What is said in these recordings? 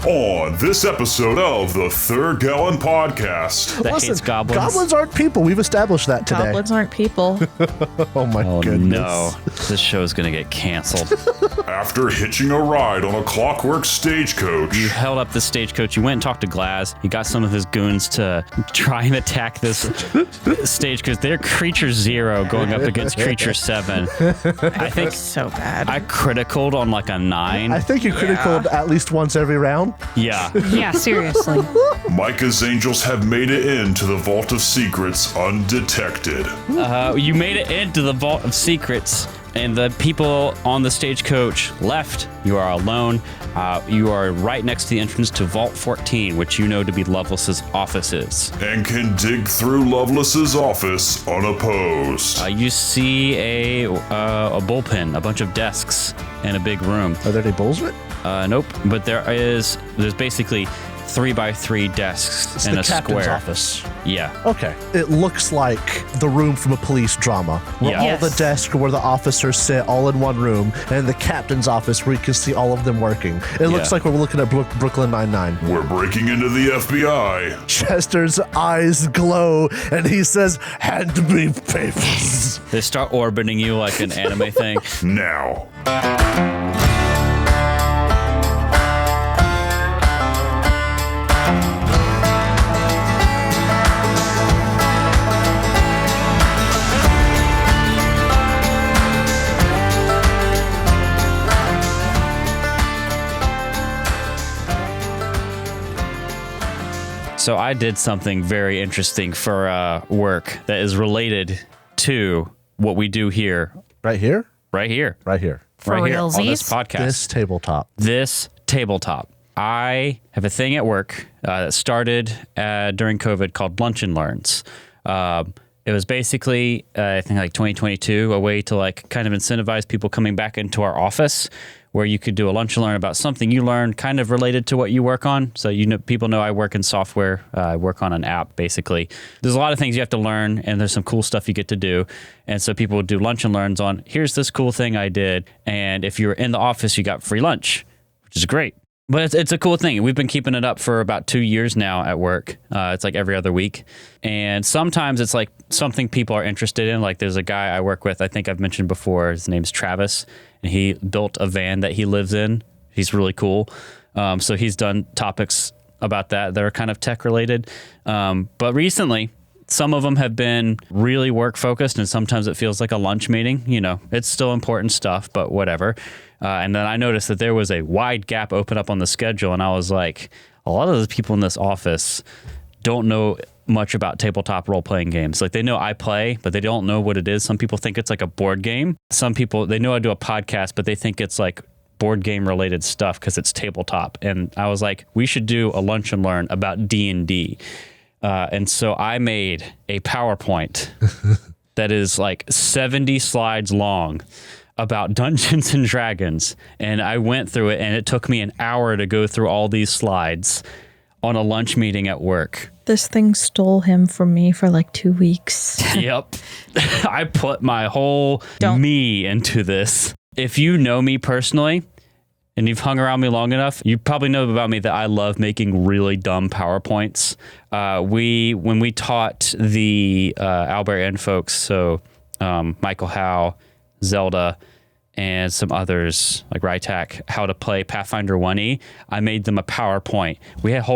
On this episode of the Third Gallon Podcast. That hates goblins. Goblins aren't people. We've established that today. Goblins aren't people. Oh my goodness. No, this show's gonna get canceled. After hitching a ride on a clockwork stagecoach. You held up the stagecoach, you went and talked to Glaz, you got some of his goons to try and attack this stagecoach. They're Creature 0 going up against Creature 7. I think so bad. I criticaled on like a 9. I think you criticaled at least once every round. Yeah. Yeah, seriously. Micah's angels have made it into the Vault of Secrets undetected. You made it into the Vault of Secrets, and the people on the stagecoach left. You are alone. You are right next to the entrance to Vault 14, which you know to be Loveless's offices. And can dig through Loveless's office unopposed. You see a bullpen, a bunch of desks, and a big room. Are there any bulls with? Nope, but there's basically 3x3 desks It's in the a captain's square. office. Yeah. Okay. It looks like the room from a police drama, where Yeah. all Yes. the desks where the officers sit all in one room, and the captain's office where you can see all of them working. It looks like we're looking at Brooklyn Nine-Nine. We're breaking into the FBI. Chester's eyes glow, and he says, "Hand me papers." They start orbiting you like an anime thing. Now. So I did something very interesting for work that is related to what we do here. Right here? Right here. Right here. For Right here on this realsies? podcast. This tabletop. This tabletop. I have a thing at work that started during COVID called Lunch and Learns. It was basically, I think like 2022, a way to like kind of incentivize people coming back into our office, where you could do a lunch and learn about something you learned kind of related to what you work on. So people know I work in software. I work on an app, basically. There's a lot of things you have to learn, and there's some cool stuff you get to do. And so people would do lunch and learns on, here's this cool thing I did. And if you were in the office, you got free lunch, which is great. But it's a cool thing. We've been keeping it up for about 2 years now at work. It's like every other week. And sometimes it's like something people are interested in. Like there's a guy I work with, I think I've mentioned before, his name's Travis, and he built a van that he lives in. He's really cool. So he's done topics about that are kind of tech related. But recently, some of them have been really work focused, and sometimes it feels like a lunch meeting. You know, it's still important stuff, but whatever. And then I noticed that there was a wide gap open up on the schedule, and I was like, a lot of the people in this office don't know much about tabletop role-playing games. Like they know I play, but they don't know what it is. Some people think it's like a board game. Some people, they know I do a podcast, but they think it's like board game related stuff because it's tabletop. And I was like, we should do a lunch and learn about D&D. And so I made a PowerPoint that is like 70 slides long about Dungeons and Dragons. And I went through it, and it took me an hour to go through all these slides on a lunch meeting at work. This thing stole him from me for like 2 weeks. Yep. I put my whole me into this. If you know me personally, and you've hung around me long enough, you probably know about me that I love making really dumb PowerPoints. When we taught the Albert N folks, so Michael Howe, Zelda, and some others like Rytak, how to play Pathfinder 1E, I made them a PowerPoint. We had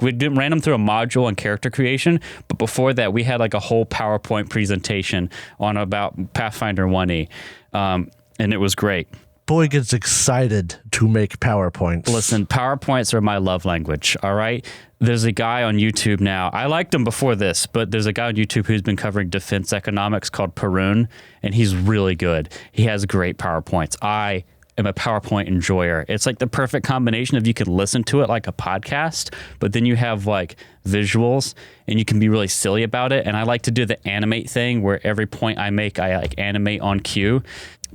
we ran them through a module on character creation, but before that we had like a whole PowerPoint presentation on about Pathfinder 1E, and it was great. Boy gets excited to make PowerPoints. Listen, PowerPoints are my love language, all right? There's a guy on YouTube now. I liked him before this, but there's a guy on YouTube who's been covering defense economics called Perun, and he's really good. He has great PowerPoints. I am a PowerPoint enjoyer. It's like the perfect combination of you can listen to it like a podcast, but then you have like visuals and you can be really silly about it. And I like to do the animate thing where every point I make, I like animate on cue.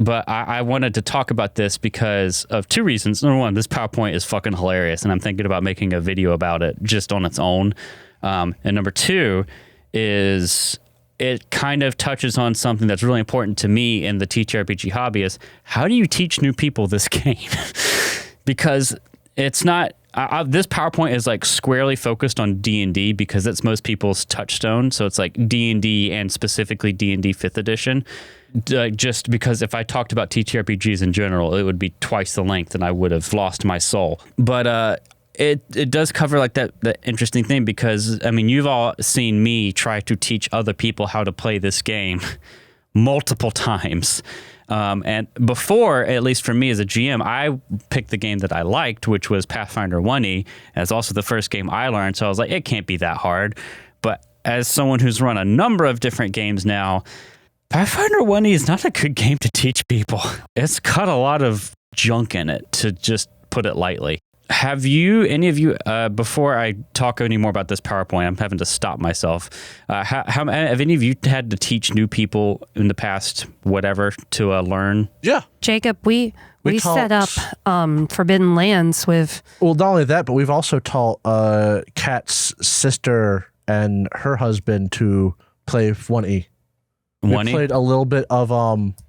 But I wanted to talk about this because of two reasons. Number one, this PowerPoint is fucking hilarious, and I'm thinking about making a video about it just on its own. And number two is it kind of touches on something that's really important to me in the TTRPG hobby is how do you teach new people this game? Because it's not this PowerPoint is like squarely focused on D&D because it's most people's touchstone. So it's like D&D and specifically D&D 5th edition. Just because if I talked about TTRPGs in general, it would be twice the length and I would have lost my soul. But it does cover like that interesting thing because, I mean, you've all seen me try to teach other people how to play this game multiple times. And before, at least for me as a GM, I picked the game that I liked, which was Pathfinder 1E. It's also the first game I learned, so I was like, it can't be that hard. But as someone who's run a number of different games now, Pathfinder 1E is not a good game to teach people. It's got a lot of junk in it, to just put it lightly. Have you, any of you, before I talk any more about this PowerPoint, I'm having to stop myself. Have any of you had to teach new people in the past, whatever, to learn? Yeah. Jacob, we set up Forbidden Lands with... Well, not only that, but we've also taught Kat's sister and her husband to play 1E. We played a little bit of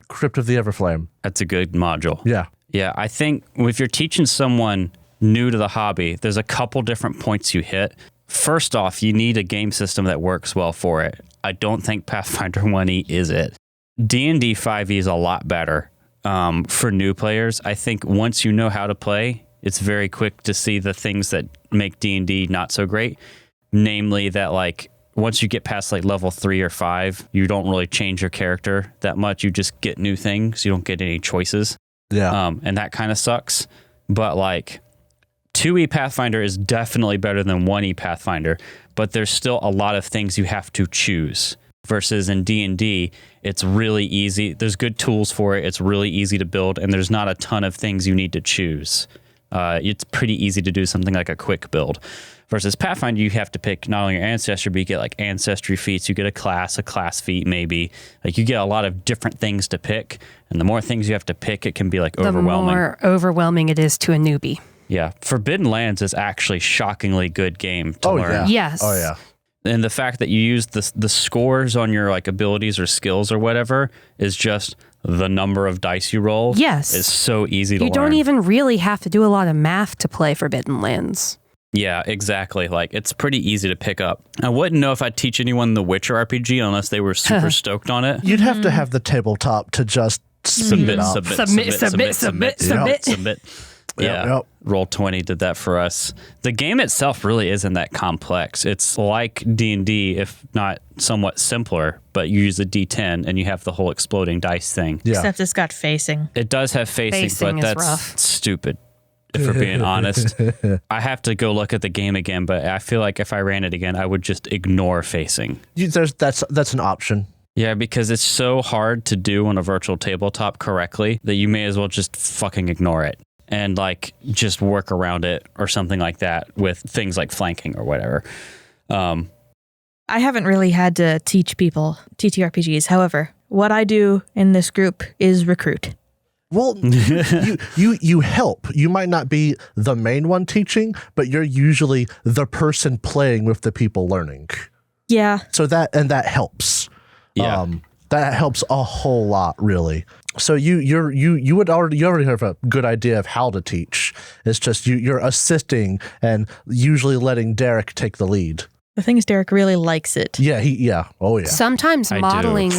Crypt of the Everflame. That's a good module. Yeah. Yeah, I think if you're teaching someone new to the hobby, there's a couple different points you hit. First off, you need a game system that works well for it. I don't think Pathfinder 1E is it. D&D 5e is a lot better for new players. I think once you know how to play, it's very quick to see the things that make D&D not so great. Namely that, like, once you get past like level 3 or 5, you don't really change your character that much. You just get new things. You don't get any choices. Yeah. And that kind of sucks. But like 2E Pathfinder is definitely better than 1E Pathfinder, but there's still a lot of things you have to choose. Versus in D&D, it's really easy. There's good tools for it. It's really easy to build, and there's not a ton of things you need to choose. It's pretty easy to do something like a quick build. Versus Pathfinder, you have to pick not only your ancestry, but you get like ancestry feats. You get a class feat maybe. Like you get a lot of different things to pick, and the more things you have to pick, it can be like overwhelming. The more overwhelming it is to a newbie. Yeah, Forbidden Lands is actually shockingly good game to learn. Yeah. Yes. Oh yeah. And the fact that you use the scores on your like abilities or skills or whatever is just the number of dice you roll. Yes. Is so easy to learn. You don't even really have to do a lot of math to play Forbidden Lands. Yeah, exactly. Like it's pretty easy to pick up. I wouldn't know if I'd teach anyone the Witcher RPG unless they were super stoked on it. You'd have to have the tabletop to just submit. Yeah, Yep. Roll20 did that for us. The game itself really isn't that complex. It's like D&D, if not somewhat simpler, but you use a D10 and you have the whole exploding dice thing. Yeah. Except it's got facing. It does have facing Facing but is that's rough. stupid, if we're being honest. I have to go look at the game again, but I feel like if I ran it again, I would just ignore facing. That's an option. Yeah, because it's so hard to do on a virtual tabletop correctly that you may as well just fucking ignore it and like just work around it or something like that with things like flanking or whatever. I haven't really had to teach people TTRPGs. However, what I do in this group is recruit. Well, you help. You might not be the main one teaching, but you're usually the person playing with the people learning. Yeah. So that helps. Yeah. That helps a whole lot, really. So you already have a good idea of how to teach. It's just you're assisting and usually letting Derek take the lead. The thing is, Derek really likes it. Yeah. Oh yeah. Sometimes modeling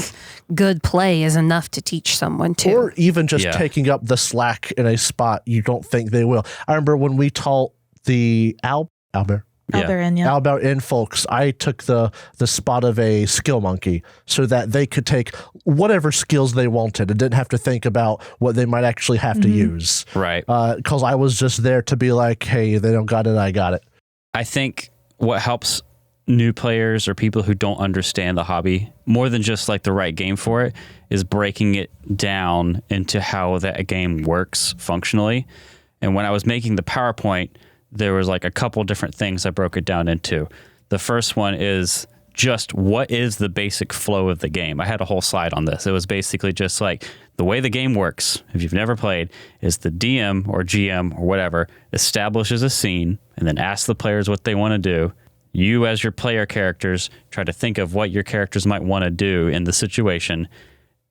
good play is enough to teach someone too. Or even just taking up the slack in a spot you don't think they will. I remember when we taught the Albert Inn folks, I took the spot of a skill monkey so that they could take whatever skills they wanted and didn't have to think about what they might actually have to use. Right. Because I was just there to be like, hey, they don't got it, I got it. I think what helps new players or people who don't understand the hobby more than just like the right game for it is breaking it down into how that game works functionally. And when I was making the PowerPoint, there was like a couple different things I broke it down into. The first one is just what is the basic flow of the game. I had a whole slide on this. It was basically just like the way the game works, if you've never played, is the DM or GM or whatever establishes a scene and then asks the players what they want to do. You, as your player characters, try to think of what your characters might want to do in the situation,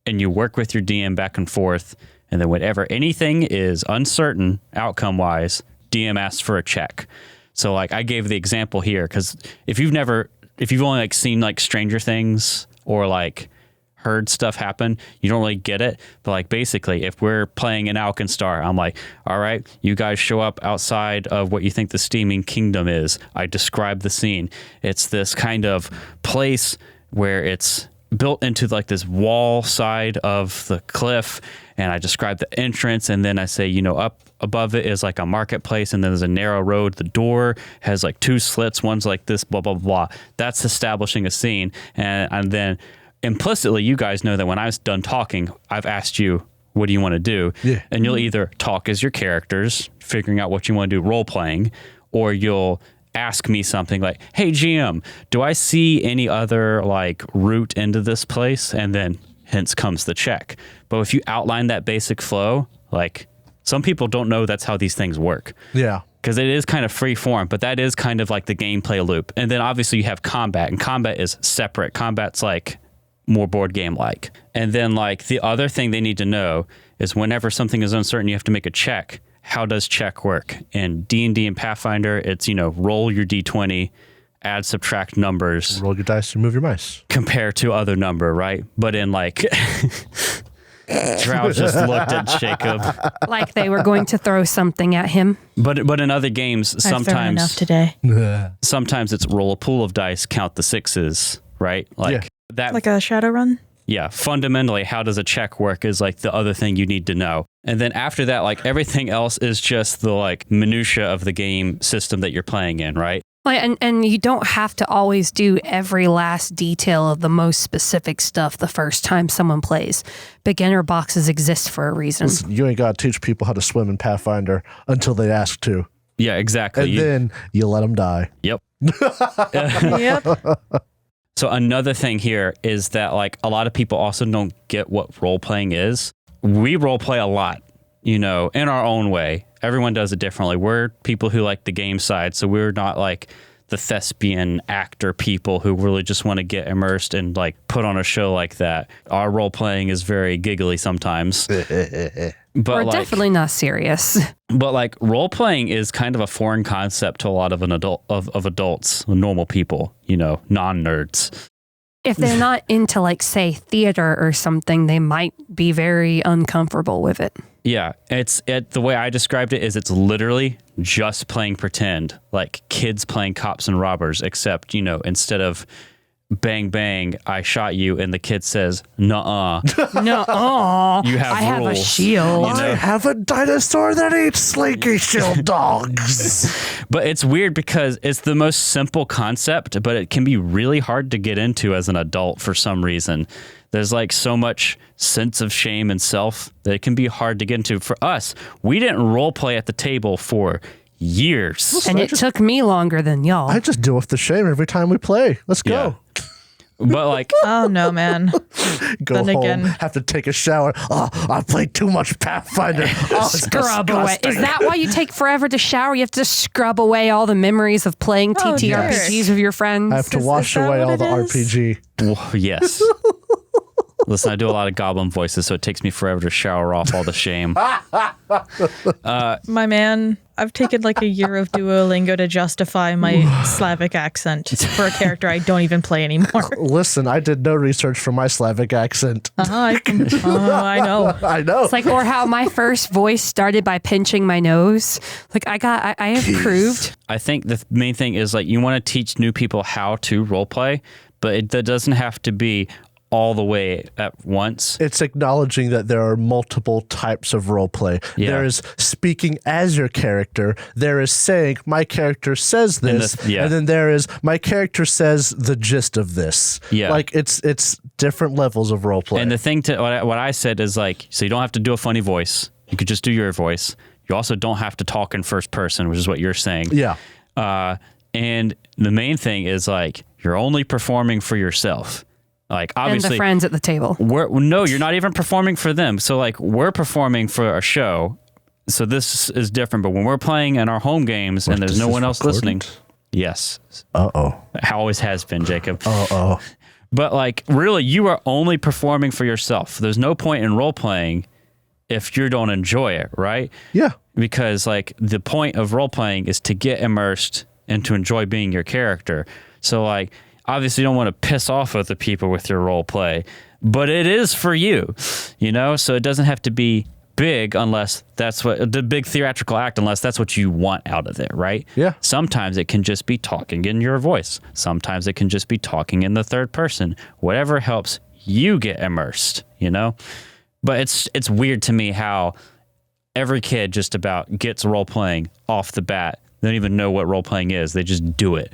and you work with your DM back and forth, and then whenever anything is uncertain outcome-wise, DM asks for a check. So like I gave the example here because if you've only like seen like Stranger Things or like heard stuff happen, you don't really get it. But like basically, if we're playing an Alkenstar, I'm like, all right, you guys show up outside of what you think the Steaming Kingdom is. I describe the scene. It's this kind of place where it's built into like this wall side of the cliff, and I describe the entrance, and then I say, up above it is like a marketplace, and then there's a narrow road. The door has like 2 slits, one's like this, blah blah blah. That's establishing a scene, and then implicitly, you guys know that when I was done talking, I've asked you, what do you want to do? Yeah. And you'll either talk as your characters, figuring out what you want to do, role playing, or you'll ask me something like, hey, GM, do I see any other like route into this place? And then hence comes the check. But if you outline that basic flow, like some people don't know that's how these things work. Yeah. Because it is kind of free form, but that is kind of like the gameplay loop. And then obviously you have combat, and combat is separate. Combat's like more board game like. And then like the other thing they need to know is whenever something is uncertain, you have to make a check. How does check work? In D&D and Pathfinder, it's, roll your D20, add, subtract numbers. Roll your dice and move your mice. Compare to other number, right? But in like... Drow just looked at Jacob. Like they were going to throw something at him. But in other games, I've thrown enough today. Sometimes it's roll a pool of dice, count the 6s, right? That, like a Shadowrun? Yeah, fundamentally, how does a check work is like the other thing you need to know. And then after that, like everything else is just the like minutia of the game system that you're playing in, right? Well, and you don't have to always do every last detail of the most specific stuff the first time someone plays. Beginner boxes exist for a reason. Listen, you ain't got to teach people how to swim in Pathfinder until they ask to. Yeah, exactly. And then you let them die. Yep. Yep. So another thing here is that like a lot of people also don't get what role playing is. We role play a lot, in our own way. Everyone does it differently. We're people who like the game side, so we're not like the thespian actor people who really just want to get immersed and like put on a show like that. Our role playing is very giggly sometimes. But we're definitely not serious. But like role playing is kind of a foreign concept to a lot of adults, normal people, non-nerds. If they're not into like say theater or something, they might be very uncomfortable with it. Yeah, the way I described it is it's literally just playing pretend, like kids playing cops and robbers, except, instead of bang, bang, I shot you, and the kid says, nuh-uh. Nuh-uh. You have I have a rules. shield. I have a dinosaur that eats slinky shield dogs. But it's weird because it's the most simple concept, but it can be really hard to get into as an adult for some reason. There's like so much sense of shame and self that it can be hard to get into. For us, we didn't role play at the table for years. Listen, and it took me longer than y'all. I just deal with the shame every time we play. Let's go. Yeah. But like, oh no, man. Go then home, again, have to take a shower. Oh, I played too much Pathfinder. Oh, scrub away. Is that why you take forever to shower? You have to scrub away all the memories of playing TTRPGs with your friends? I have to wash away all the RPG. Well, yes. Listen, I do a lot of goblin voices, so it takes me forever to shower off all the shame. My man, I've taken like a year of Duolingo to justify my Slavic accent for a character I don't even play anymore. Listen, I did no research for my Slavic accent. I know. I know. It's like, or how my first voice started by pinching my nose. Like I improved. I think the main thing is like you want to teach new people how to role play, but that doesn't have to be all the way at once. It's acknowledging that there are multiple types of role play. Yeah. There is speaking as your character. There is saying, my character says this. And then there is, my character says the gist of this. Yeah. Like, it's different levels of role play. And the thing what I said is like, so you don't have to do a funny voice. You could just do your voice. You also don't have to talk in first person, which is what you're saying. Yeah. And the main thing is like, you're only performing for yourself. Like obviously, and the friends at the table. No, you're not even performing for them. So like we're performing for a show. So this is different. But when we're playing in our home games and there's no one else listening. Yes. Always has been, Jacob. But like really, you are only performing for yourself. There's no point in role playing if you don't enjoy it, right? Yeah. because like the point of role playing is to get immersed and to enjoy being your character. So like obviously you don't want to piss off other people with your role play, but it is for you, you know? So it doesn't have to be big unless that's what the big theatrical act, unless that's what you want out of it, right? Yeah. Sometimes it can just be talking in your voice. Sometimes it can just be talking in the third person. Whatever helps you get immersed, you know? But it's weird to me how every kid just about gets role playing off the bat. They don't even know what role playing is. They just do it.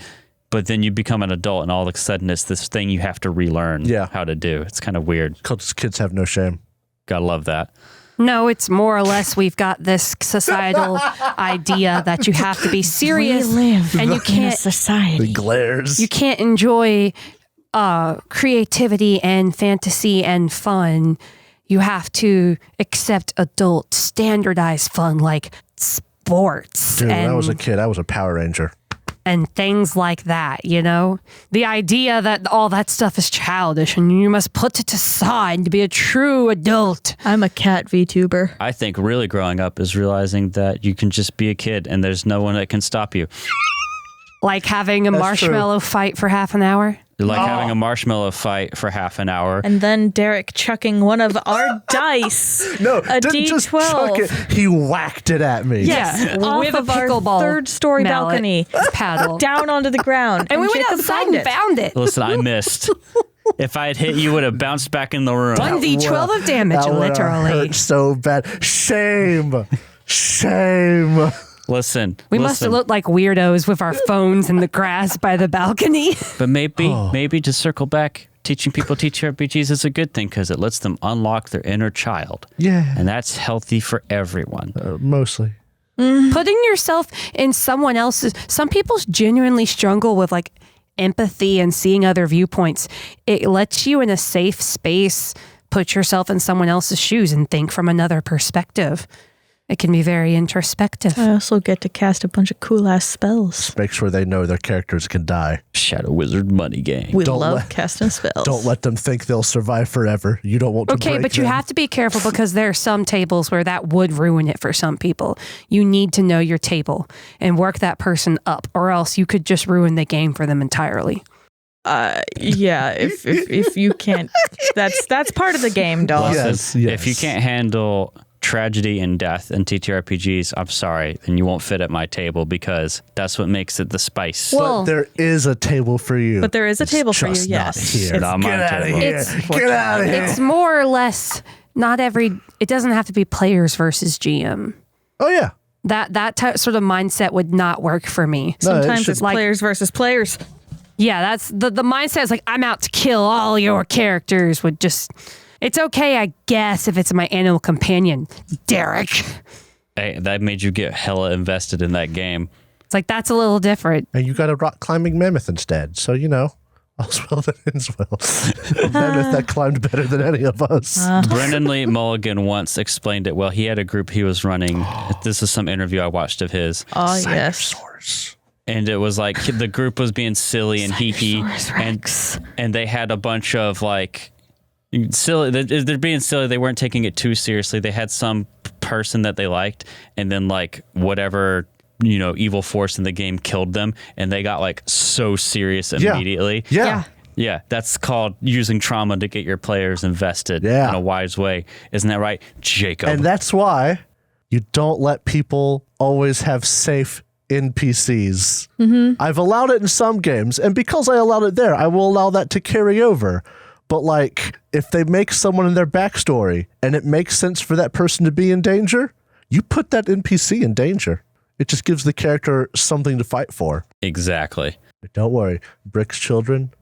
But then you become an adult and all of a sudden it's this thing you have to relearn how to do. It's kind of weird. Because kids have no shame. Gotta love that. No, it's more or less we've got this societal idea that you have to be serious and you can't in a society. The glares. You can't enjoy creativity and fantasy and fun. You have to accept adult standardized fun like sports. Dude, when I was a kid, I was a Power Ranger. And things like that, you know? The idea that all that stuff is childish and you must put it aside to be a true adult. I'm a cat VTuber. I think really growing up is realizing that you can just be a kid and there's no one that can stop you. Like having a marshmallow fight for half an hour? Like having a marshmallow fight for half an hour. And then Derek chucking one of our dice. No, a didn't just chuck D12. it. He whacked it at me. Yes, off with a of our pickleball third-story mallet balcony, paddle. down onto the ground. And we went Jacob outside and found it. Listen, I missed. If I had hit you, would have bounced back in the room. 1d12 of damage, That would've literally. hurt so bad. Shame. Shame. Listen, We must have looked like weirdos with our phones in the grass by the balcony. But maybe to circle back, teaching people TTRPGs is a good thing because it lets them unlock their inner child. Yeah. And that's healthy for everyone. Mostly. Putting yourself in someone else's... Some people genuinely struggle with like empathy and seeing other viewpoints. It lets you in a safe space put yourself in someone else's shoes and think from another perspective. It can be very introspective. I also get to cast a bunch of cool-ass spells. Make sure they know their characters can die. Shadow Wizard money game. We love casting spells. Don't let them think they'll survive forever. You don't want to break Okay, but you them. have to be careful because there are some tables where that would ruin it for some people. You need to know your table and work that person up, or else you could just ruin the game for them entirely. Yeah, if you can't, that's part of the game, dog. Yes. If you can't handle tragedy and death in TTRPGs, I'm sorry, then you won't fit at my table because that's what makes it the spice. Well, But there is a table for you. But there is a table for you, just yes. Not here. It's not my Get out of table. here. Get out of here. it's more or less it doesn't have to be players versus GM. Oh, yeah. That sort of mindset would not work for me. No, it Sometimes should- it's players versus players. Yeah, that's the mindset is like, I'm out to kill all your characters would just... It's okay, I guess, if it's my animal companion, Derek. Hey, that made you get hella invested in that game. It's like, that's a little different. And you got a rock climbing mammoth instead. So, you know, all's well that ends well. A mammoth that climbed better than any of us. Brendan Lee Mulligan once explained it well. He had a group he was running. This is some interview I watched of his. Oh, yes. Dinosaurs. And it was like the group was being silly and geeky. And they had a bunch of like silly. They're being silly. They weren't taking it too seriously. They had some person that they liked, and then like whatever, you know, evil force in the game killed them, and they got like so serious immediately. Yeah. Yeah, that's called using trauma to get your players invested in a wise way. Isn't that right, Jacob? And that's why you don't let people always have safe NPCs. Mm-hmm. I've allowed it in some games, and because I allowed it there, I will allow that to carry over. But like, if they make someone in their backstory and it makes sense for that person to be in danger, you put that NPC in danger. It just gives the character something to fight for. Exactly. But don't worry, Brick's children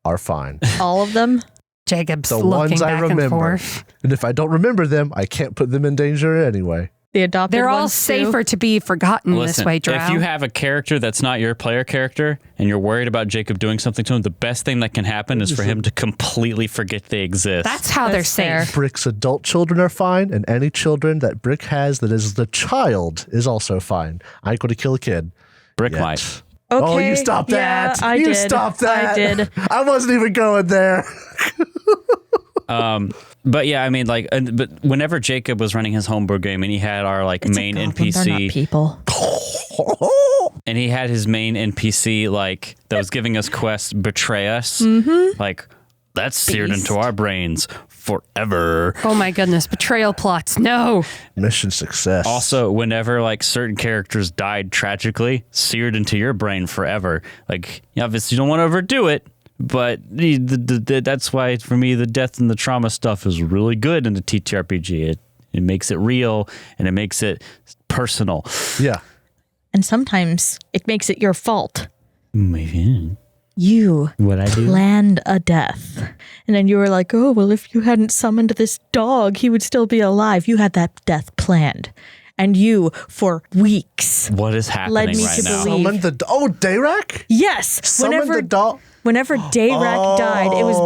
are fine. All of them? Jacob's The looking ones I back and remember. forth. And if I don't remember them, I can't put them in danger anyway. The adopted They're all ones too? safer to be forgotten this Listen, way, Drow. if you have a character that's not your player character and you're worried about Jacob doing something to him, the best thing that can happen is for him to completely forget they exist. That's how they're fair. safe. Brick's adult children are fine, and any children that Brick has that is the child is also fine. I ain't going to kill a kid. Brick yet. might. Okay. Oh, you stopped that. Yeah, I you did. stopped that. I did. I wasn't even going there. But yeah, I mean, like, but whenever Jacob was running his homebrew game and he had our like main NPC, they're not people. and he had his main NPC like that was giving us quests betray us, like that's seared into our brains forever. Oh my goodness, betrayal plots. No. Mission success. Also, whenever like certain characters died tragically, seared into your brain forever. Like, obviously, you don't want to overdo it, but that's why for me the death and the trauma stuff is really good in the TTRPG. It makes it real and it makes it personal. Yeah. And sometimes it makes it your fault. Maybe. You What I do? planned a death. And then you were like, oh, well, if you hadn't summoned this dog, he would still be alive. You had that death planned. And you, for weeks, What is happening led me right to now? believe. Summoned the Dayrak? Yes. Summoned the dog? Whenever Dayrak died, it was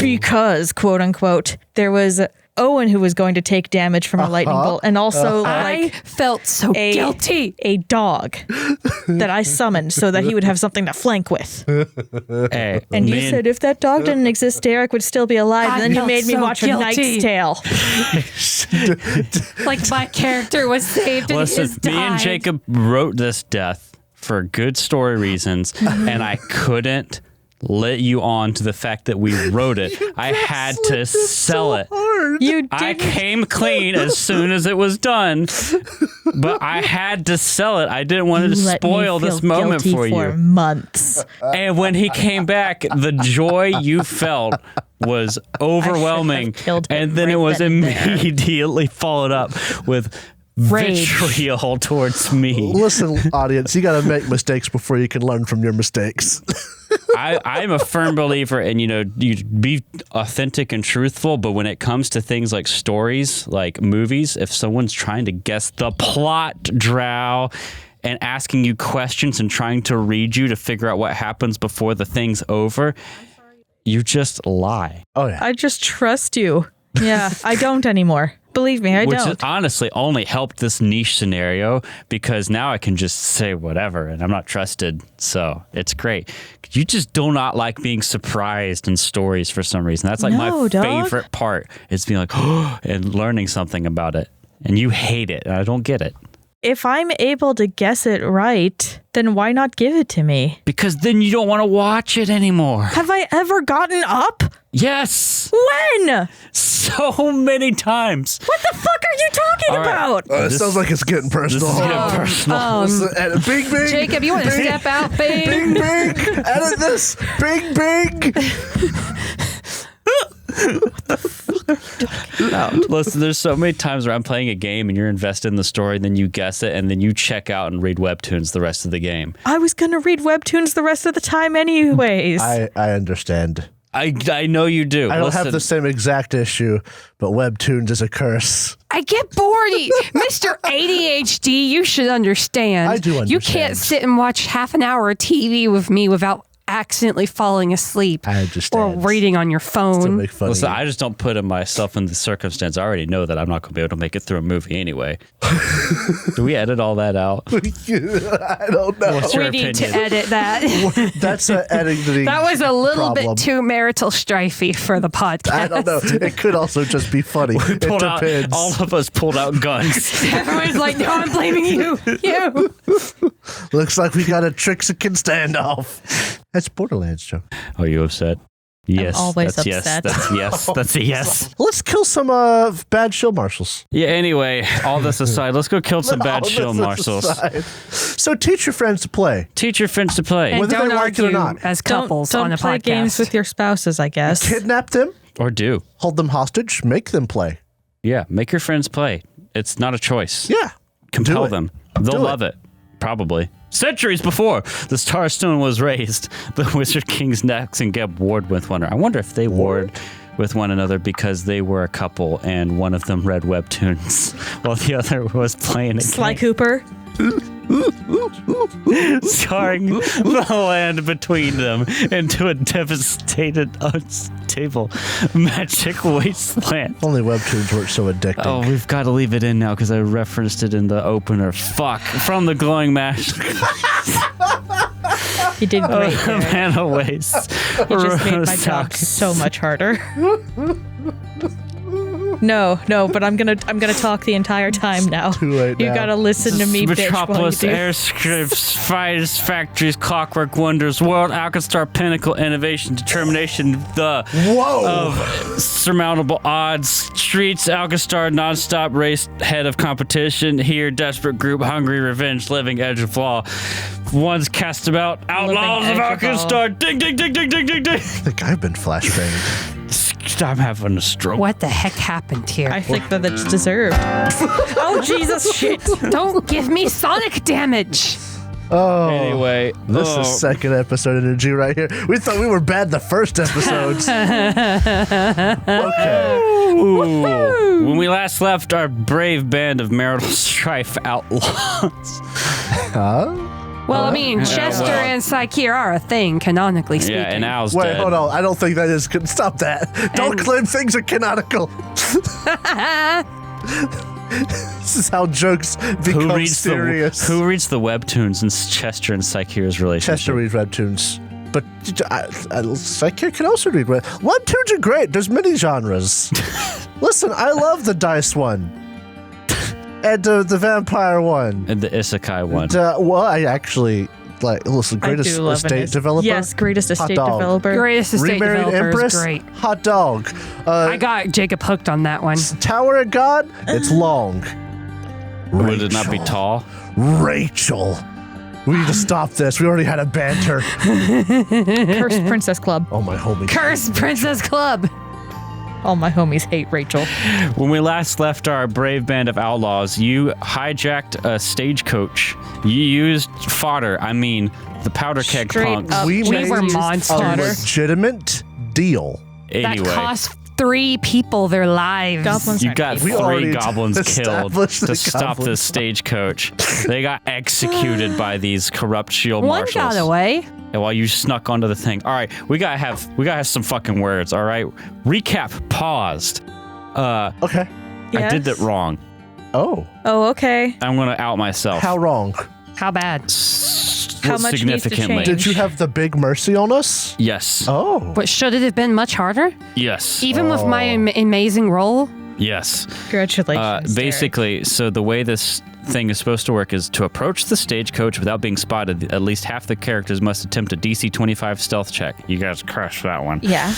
because, quote unquote, there was Owen who was going to take damage from a lightning bolt. And also, I felt so guilty. A dog that I summoned so that he would have something to flank with. Hey, And you said if that dog didn't exist, Derek would still be alive. And then you felt made me so watch guilty. A Knight's Tale. Like my character was saved and listen, his me and died. Jacob wrote this death for good story reasons, and I couldn't let you on to the fact that we wrote it. I had to sell it. You did. I came clean as soon as it was done, but I had to sell it. I didn't want to spoil this moment for you. Months. And when he came back, the joy you felt was overwhelming. killed him And then right it was then and there. immediately followed up with Rage. vitriol towards me. Listen, audience, you got to make mistakes before you can learn from your mistakes. I'm a firm believer in, you be authentic and truthful, but when it comes to things like stories, like movies, if someone's trying to guess the plot, drow, and asking you questions and trying to read you to figure out what happens before the thing's over, you just lie. Oh, yeah. I just trust you. Yeah, I don't anymore. Believe me, I Which don't. has honestly only helped this niche scenario because now I can just say whatever and I'm not trusted. So it's great. You just do not like being surprised in stories for some reason. That's like No, my dog. favorite part is being like, oh, and learning something about it. And you hate it. And I don't get it. If I'm able to guess it right, then why not give it to me? Because then you don't want to watch it anymore. Have I ever gotten up? Yes. When? So many times. What the fuck are you talking All right. about? It sounds like it's getting personal. This is getting personal. Bing, bing. Jacob, you want to step out, babe? Bing, bing. Edit this. Bing, bing. Listen, there's so many times where I'm playing a game and you're invested in the story, and then you guess it, and then you check out and read webtoons the rest of the game. I was going to read webtoons the rest of the time anyways. I understand. I know you do. I don't have the same exact issue, but webtoons is a curse. I get bored. Mr. ADHD, you should understand. I do You understand. can't sit and watch half an hour of TV with me without accidentally falling asleep. I Or understand. reading on your Still phone. make fun Listen, of you. I just don't put myself in the circumstance. I already know that I'm not going to be able to make it through a movie anyway. Do we edit all that out? I don't know. What's your We need to opinion? edit that. That's an editing That was a little problem. bit too marital strifey for the podcast. I don't know. It could also just be funny. It Pulled out, depends. all of us pulled out guns. Everyone's like, no, I'm blaming you. You. Looks like we got a Trixican standoff. That's Borderlands, Joe. Are you upset? Yes. always that's upset. Yes. That's yes. That's a yes. Let's kill some bad shield marshals. Yeah, anyway, all this aside, let's go kill some bad All shield this marshals. aside. So teach your friends to play. Teach your friends to play. And Whether don't they like it or argue not. as couples don't on a play podcast. games with your spouses, I guess. Kidnap them, Or do. hold them hostage, make them play. Yeah, make your friends play. It's not a choice. Yeah. Compel do it. them. They'll Do love it. Probably. Centuries before the Star Stone was raised, the Wizard Kings Nex and Geb warred with one another. I wonder if they warred with one another because they were a couple and one of them read webtoons while the other was playing a Sly game, Cooper. scarring the land between them into a devastated, unstable magic wasteland. Only webtoons weren't so addicting. Oh, we've got to leave it in now because I referenced it in the opener. Fuck. From the glowing mash. You did great there. Mana waste. You just made my job so much harder. No, but I'm gonna talk the entire time now. Too late You now. gotta listen to me, bitch. Metropolis, while you do. airstrips, finest factories, clockwork wonders, world, Alkenstar, pinnacle, innovation, determination, the of surmountable odds, streets, Alkenstar, non-stop race, head of competition, here, desperate group, hungry revenge, living edge of law. One's cast about, outlaws of Alkenstar, ding, ding, ding, ding, ding, ding, ding. I think I've been flashbanged. I'm having a stroke. What the heck happened here? I think that it's deserved. Oh, Jesus, shit. Don't give me sonic damage. Oh. Anyway, This is second episode energy right here. We thought we were bad the first episodes. Okay. Ooh. When we last left our brave band of marital strife outlaws. Well, I mean, Chester and Psyche are a thing, canonically speaking. Yeah, and Al's Wait, dead. hold on. I don't think that is good. Stop that. Don't claim things are canonical. This is how jokes become serious. Who reads the webtoons in Chester and Psyche's relationship? Chester reads webtoons. But Psyche can also read webtoons. Webtoons are great. There's many genres. Listen, I love the dice one. And the vampire one. And the isekai one. Well, I actually listen. Greatest I do love estate developer. Yes, greatest Hot estate dog. developer. Greatest estate Remarried developer Empress. is great. Hot dog. I got Jacob hooked on that one. Tower of God. It's long. Would it not be tall? Rachel. We need to stop this. We already had a banter. Cursed Princess Club. Oh, my homie. Curse Princess Club. All my homies hate Rachel. When we last left our brave band of outlaws, you hijacked a stagecoach. You used fodder. I mean, the powder keg Straight punks. up. We We were made monsters. a legitimate deal. Anyway, That cost 3 people their lives. Goblins you aren't got evil. 3 already goblins killed established to the stop goblins. this stagecoach. They got executed by these corrupt shield One marshals. got away. And while you snuck onto the thing. All right, we gotta have some fucking words. All right, recap paused. Okay. I did that wrong. Oh. Oh, okay. I'm gonna out myself. How wrong? How bad? How much needs to significantly? change? Did you have the big mercy on us? Yes. Oh. But should it have been much harder? Yes. Even with my amazing roll? Yes. Congratulations. Basically, so the way this thing is supposed to work is to approach the stagecoach without being spotted. At least half the characters must attempt a DC 25 stealth check. You guys crushed that one. Yeah.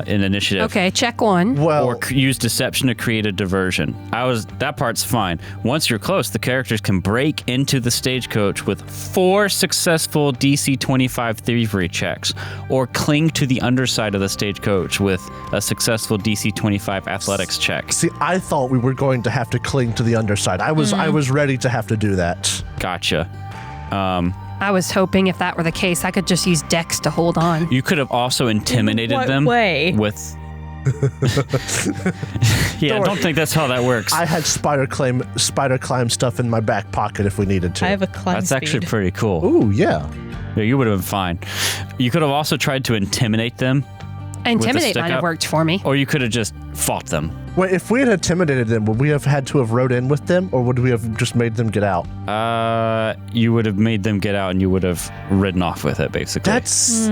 In initiative. Okay, check 1. Well, Or use deception to create a diversion. That part's fine. Once you're close, the characters can break into the stagecoach with 4 successful DC 25 thievery checks, or cling to the underside of the stagecoach with a successful DC 25 athletics check. see, I thought we were going to have to cling to the underside. I was ready to have to do that. Gotcha. I was hoping if that were the case, I could just use Dex to hold on. You could have also intimidated what them way? with. Yeah, don't think that's how that works. I had spider climb stuff in my back pocket if we needed to. I have a climb That's speed. actually pretty cool. Ooh, yeah. Yeah, you would have been fine. You could have also tried to intimidate them, Intimidate stick might have up? worked for me. or you could have just fought them. Wait, if we had intimidated them, would we have had to have rode in with them, or would we have just made them get out? You would have made them get out and you would have ridden off with it, basically. That's...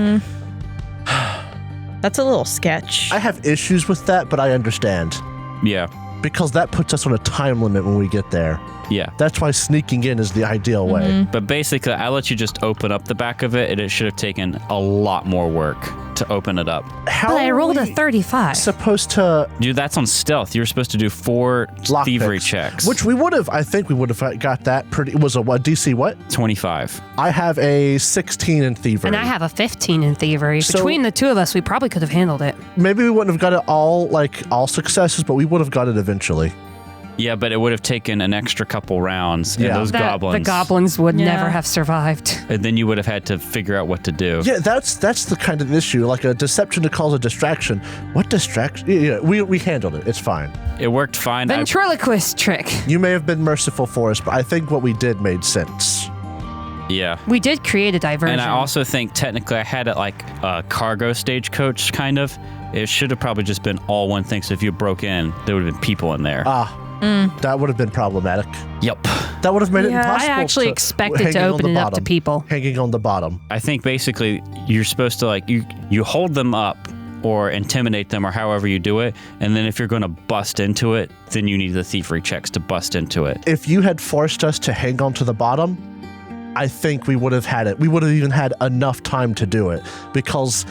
That's a little sketch. I have issues with that, but I understand. Yeah. Because that puts us on a time limit when we get there. Yeah. That's why sneaking in is the ideal way. But basically, I let you just open up the back of it, and it should have taken a lot more work to open it up. How But I are rolled a we 35. supposed to... Dude, that's on stealth. You're supposed to do 4 lock thievery picks? checks. Which we would have, I think we would have got that pretty... Was a what? DC what? 25. I have a 16 in thievery. And I have a 15 in thievery. So- Between the two of us, we probably could have handled it. Maybe we wouldn't have got it all successes, but we would have got it eventually. Yeah, but it would have taken an extra couple rounds. And Yeah. those goblins. The goblins would Yeah. never have survived. And then you would have had to figure out what to do. Yeah, that's the kind of issue. Like a deception to cause a distraction. What distraction? Yeah, we handled it. It's fine. It worked fine. Ventriloquist trick. You may have been merciful for us, but I think what we did made sense. Yeah. We did create a diversion. And I also think technically I had it like a cargo stagecoach, kind of. It should have probably just been all one thing. So if you broke in, there would have been people in there. That would have been problematic. Yep. That would have made it impossible. I actually expected to open it up to people. Hanging on the bottom. I think basically you're supposed to you hold them up or intimidate them or however you do it, and then if you're going to bust into it, then you need the thievery checks to bust into it. If you had forced us to hang on to the bottom, I think we would have had it. We would have even had enough time to do it because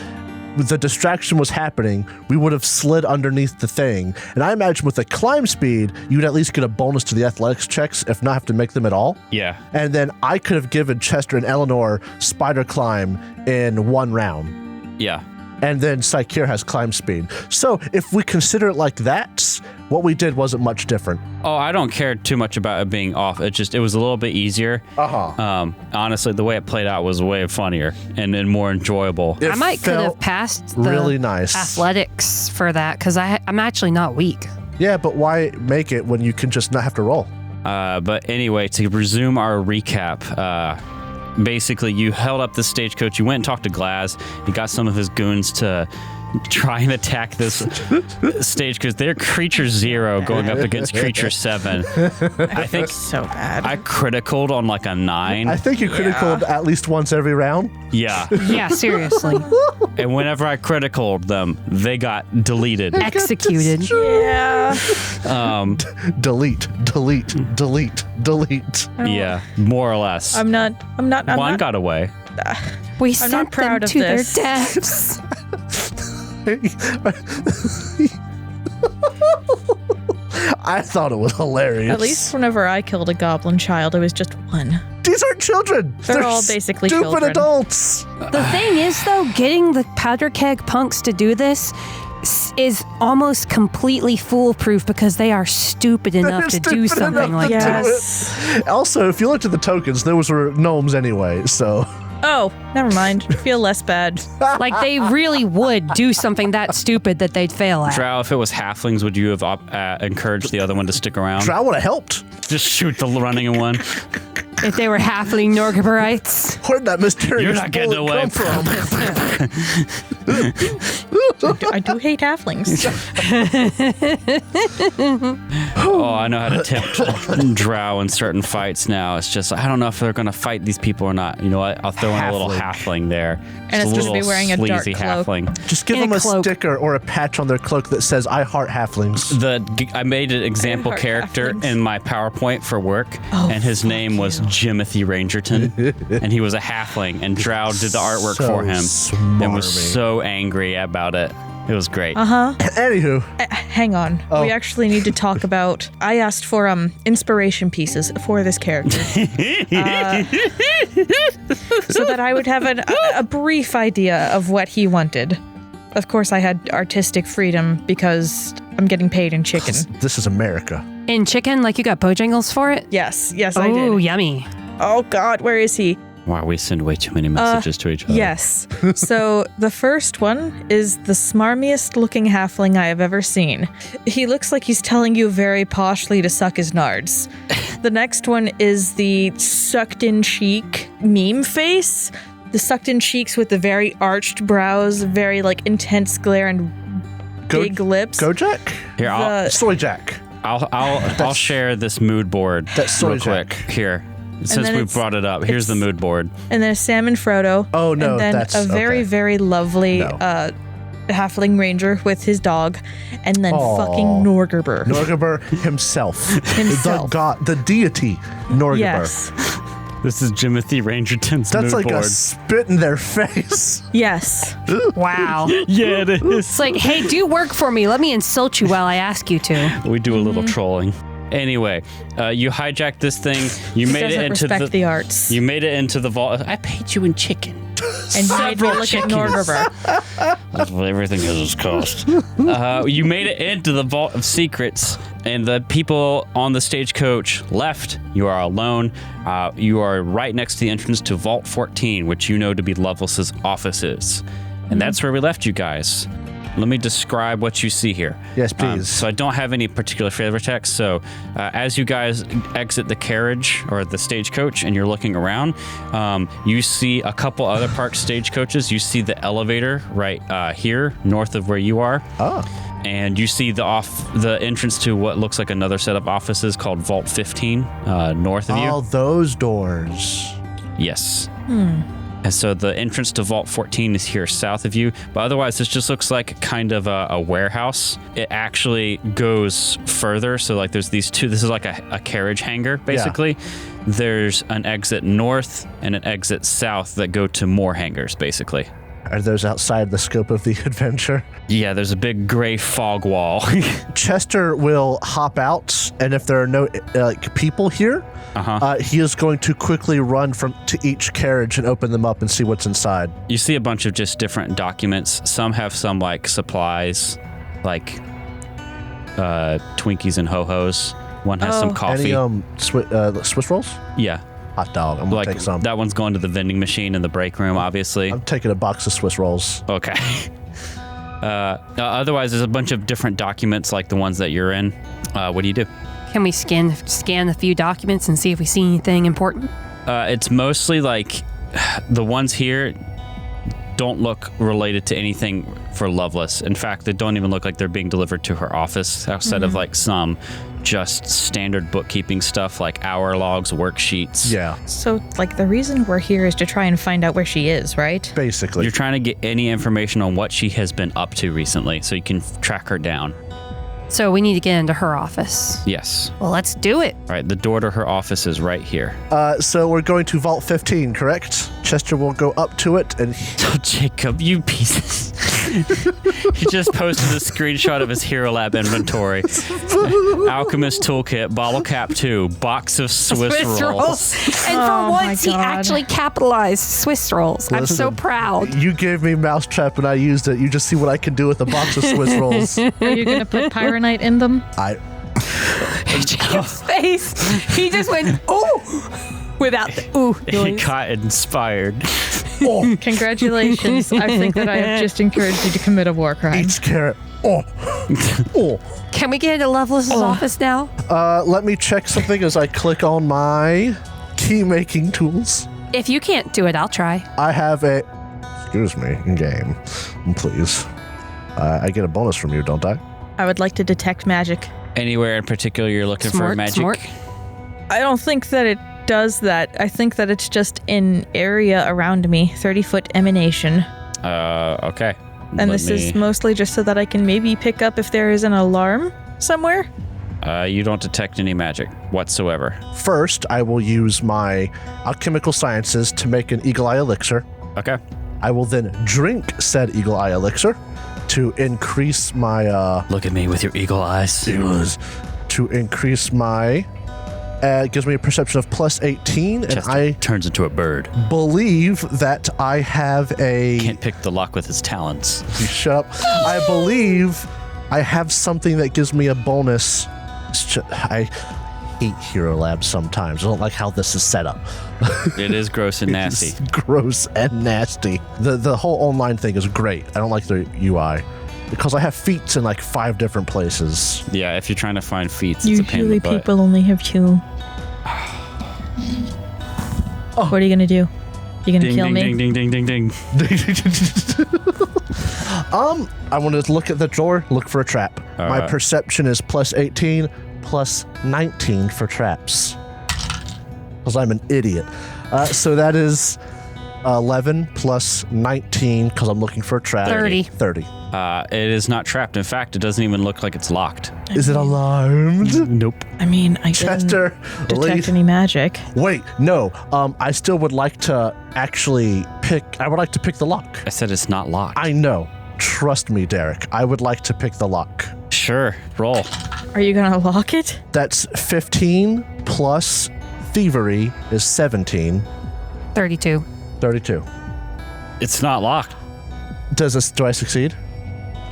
the distraction was happening. We would have slid underneath the thing. And I imagine with the climb speed, you'd at least get a bonus to the athletics checks, if not have to make them at all. Yeah. And then I could have given Chester and Eleanor spider climb in one round. Yeah. And then Psycheer has climb speed. So if we consider it like that, what we did wasn't much different. Oh, I don't care too much about it being off. It was a little bit easier. Honestly, the way it played out was way funnier and more enjoyable. I might could have passed the really nice athletics for that because I'm actually not weak. Yeah, but why make it when you can just not have to roll? But anyway, to resume our recap, basically you held up the stagecoach, you went and talked to Glaz, you got some of his goons to try and attack this stage because they're creature 0 going up against creature 7. I think so bad. I criticaled on like a 9. I think you criticaled at least once every round. Yeah. Yeah, seriously. And whenever I criticaled them, they got deleted. Executed. Yeah. Delete. Yeah, more or less. I'm not. One got away. We I'm sent not proud them of to this. their deaths. I thought it was hilarious. At least whenever I killed a goblin child, it was just one. These aren't children. They're all basically stupid children. adults. The thing is, though, getting the powder keg punks to do this is almost completely foolproof because they are stupid enough to do something like Yes. that. Also, if you looked at the tokens, those were gnomes anyway, so... Oh, never mind. I feel less bad. Like, they really would do something that stupid that they'd fail at. Drow, if it was halflings, would you have encouraged the other one to stick around? Drow would have helped. Just shoot the running one. If they were halfling Norgaberites. Where'd that mysterious You're not getting bullet away. come from? I do hate halflings. Oh, I know how to tempt Drow in certain fights now. It's just, I don't know if they're going to fight these people or not. You know what? I'll throw in a little halfling there. And it's a going to be little wearing a dark sleazy cloak. halfling. Just give In a them a cloak. sticker or a patch on their cloak that says, I heart halflings. I made an example heart character halflings. in my PowerPoint for work, and his name was Jimothy Rangerton, and he was a halfling, and Drow did the artwork So for him and was smarmy. so angry about it. It was great. Anywho, Hang on. Oh. We actually need to talk about. I asked for inspiration pieces for this character, so that I would have a brief idea of what he wanted. Of course, I had artistic freedom because I'm getting paid in chicken. this is America. In chicken, like you got Bojangles for it? Yes, I did. Oh, yummy. Oh God, where is he? Wow, we send way too many messages to each other. Yes. So the first one is the smarmiest looking halfling I have ever seen. He looks like he's telling you very poshly to suck his nards. The next one is the sucked in cheek meme face. The sucked in cheeks with the very arched brows, very like intense glare and big lips. Gojek? Here, Soy Jack. I'll share this mood board That's real Soy Jack. quick. Here, since then we it's- brought it up, here's the mood board. And then a salmon Frodo. Oh, no, And then that's- a very, okay. very lovely No. halfling ranger with his dog. And then Aw. fucking Norgerber. Norgaber himself. Himself. The god, the deity, Norgaber. Yes. This is Jimothy Rangerton's That's mood like board. a spit in their face. Yes. Wow. Yeah, it is. It's like, hey, do work for me. Let me insult you while I ask you to. We do a little trolling. Anyway, you hijacked this thing. You He made it doesn't into respect the arts. You made it into the vault. I paid you in chicken. And you made me look at Norgerber. That's what everything has its cost. You made it into the Vault of Secrets, and the people on the stagecoach left. You are alone. You are right next to the entrance to Vault 14, which you know to be Loveless's offices. And that's where we left you guys. let me describe what you see here. Yes, please. So I don't have any particular flavor text. So as you guys exit the carriage or the stagecoach and you're looking around, you see a couple other park stagecoaches. You see the elevator right here, north of where you are. Oh. And you see the entrance to what looks like another set of offices called Vault 15 north of you. Oh, those doors. Yes. And so the entrance to Vault 14 is here south of you. But otherwise, this just looks like kind of a warehouse. It actually goes further. So like there's these two. This is like a carriage hangar, basically. Yeah. There's an exit north and an exit south that go to more hangars, basically. Are those outside the scope of the adventure? Yeah, there's a big gray fog wall. Chester will hop out, and if there are no people here, he is going to quickly run to each carriage and open them up and see what's inside. You see a bunch of just different documents. Some have some like supplies, like Twinkies and Ho-Hos. One has some coffee. Any Swiss rolls? Yeah. Hot dog. I'm going to take some. That one's going to the vending machine in the break room, obviously. I'm taking a box of Swiss rolls. Okay. Otherwise, there's a bunch of different documents like the ones that you're in. What do you do? Can we scan a few documents and see if we see anything important? It's mostly like the ones here don't look related to anything for Loveless. In fact, they don't even look like they're being delivered to her office outside of like some just standard bookkeeping stuff like hour logs, worksheets. Yeah. So, like, the reason we're here is to try and find out where she is, right? Basically. You're trying to get any information on what she has been up to recently so you can track her down. So we need to get into her office. Yes. Well, let's do it. All right, the door to her office is right here. So we're going to Vault 15, correct? Chester will go up to it and... Oh, Jacob, you pieces. He just posted a screenshot of his Hero Lab inventory. Alchemist Toolkit, Bottle Cap 2, box of Swiss rolls. And for once, he actually capitalized Swiss rolls. I'm so proud. You gave me Mousetrap and I used it. You just see what I can do with a box of Swiss rolls. Are you going to put Pyronite in them? Jacob's face. He just went, ooh. Without the ooh noise. He got inspired. Oh. Congratulations. I think that I have just encouraged you to commit a war crime. Each carrot. Oh. Oh. Can we get into Loveless's office now? Let me check something as I click on my key-making tools. If you can't do it, I'll try. I have a... Excuse me, in-game. Please. I get a bonus from you, don't I? I would like to detect magic. Anywhere in particular you're looking for magic? Smart. I don't think that it does that. I think that it's just an area around me, 30-foot emanation. Okay. And this is mostly just so that I can maybe pick up if there is an alarm somewhere. You don't detect any magic whatsoever. First, I will use my alchemical sciences to make an Eagle Eye Elixir. Okay. I will then drink said Eagle Eye Elixir to increase my... Look at me with your eagle eyes. To increase my... It gives me a perception of plus 18, and Chester I turns into a bird. believe that I have a... Can't pick the lock with his talons. You shut up. I believe I have something that gives me a bonus. I hate Hero Lab sometimes. I don't like how this is set up. It is gross and nasty. It's gross and nasty. The whole online thing is great. I don't like the UI. Because I have feats in like 5 different places. Yeah, if you're trying to find feats, it's a pain in the Usually butt. people only have 2. What are you going to do? You going to kill me? Ding, ding, ding, ding, ding. I want to look at the drawer, look for a trap. My perception is plus 18, plus 19 for traps. Because I'm an idiot. So that is 11 plus 19, because I'm looking for a trap. 30. It is not trapped. In fact, it doesn't even look like it's locked. Is it alarmed? Nope. I mean, I Chester, didn't detect any magic. Wait, no. I still would like to actually pick... I would like to pick the lock. I said it's not locked. I know. Trust me, Derek. I would like to pick the lock. Sure. Roll. Are you going to lock it? That's 15 plus thievery is 17. 32. 32. It's not locked. Do I succeed?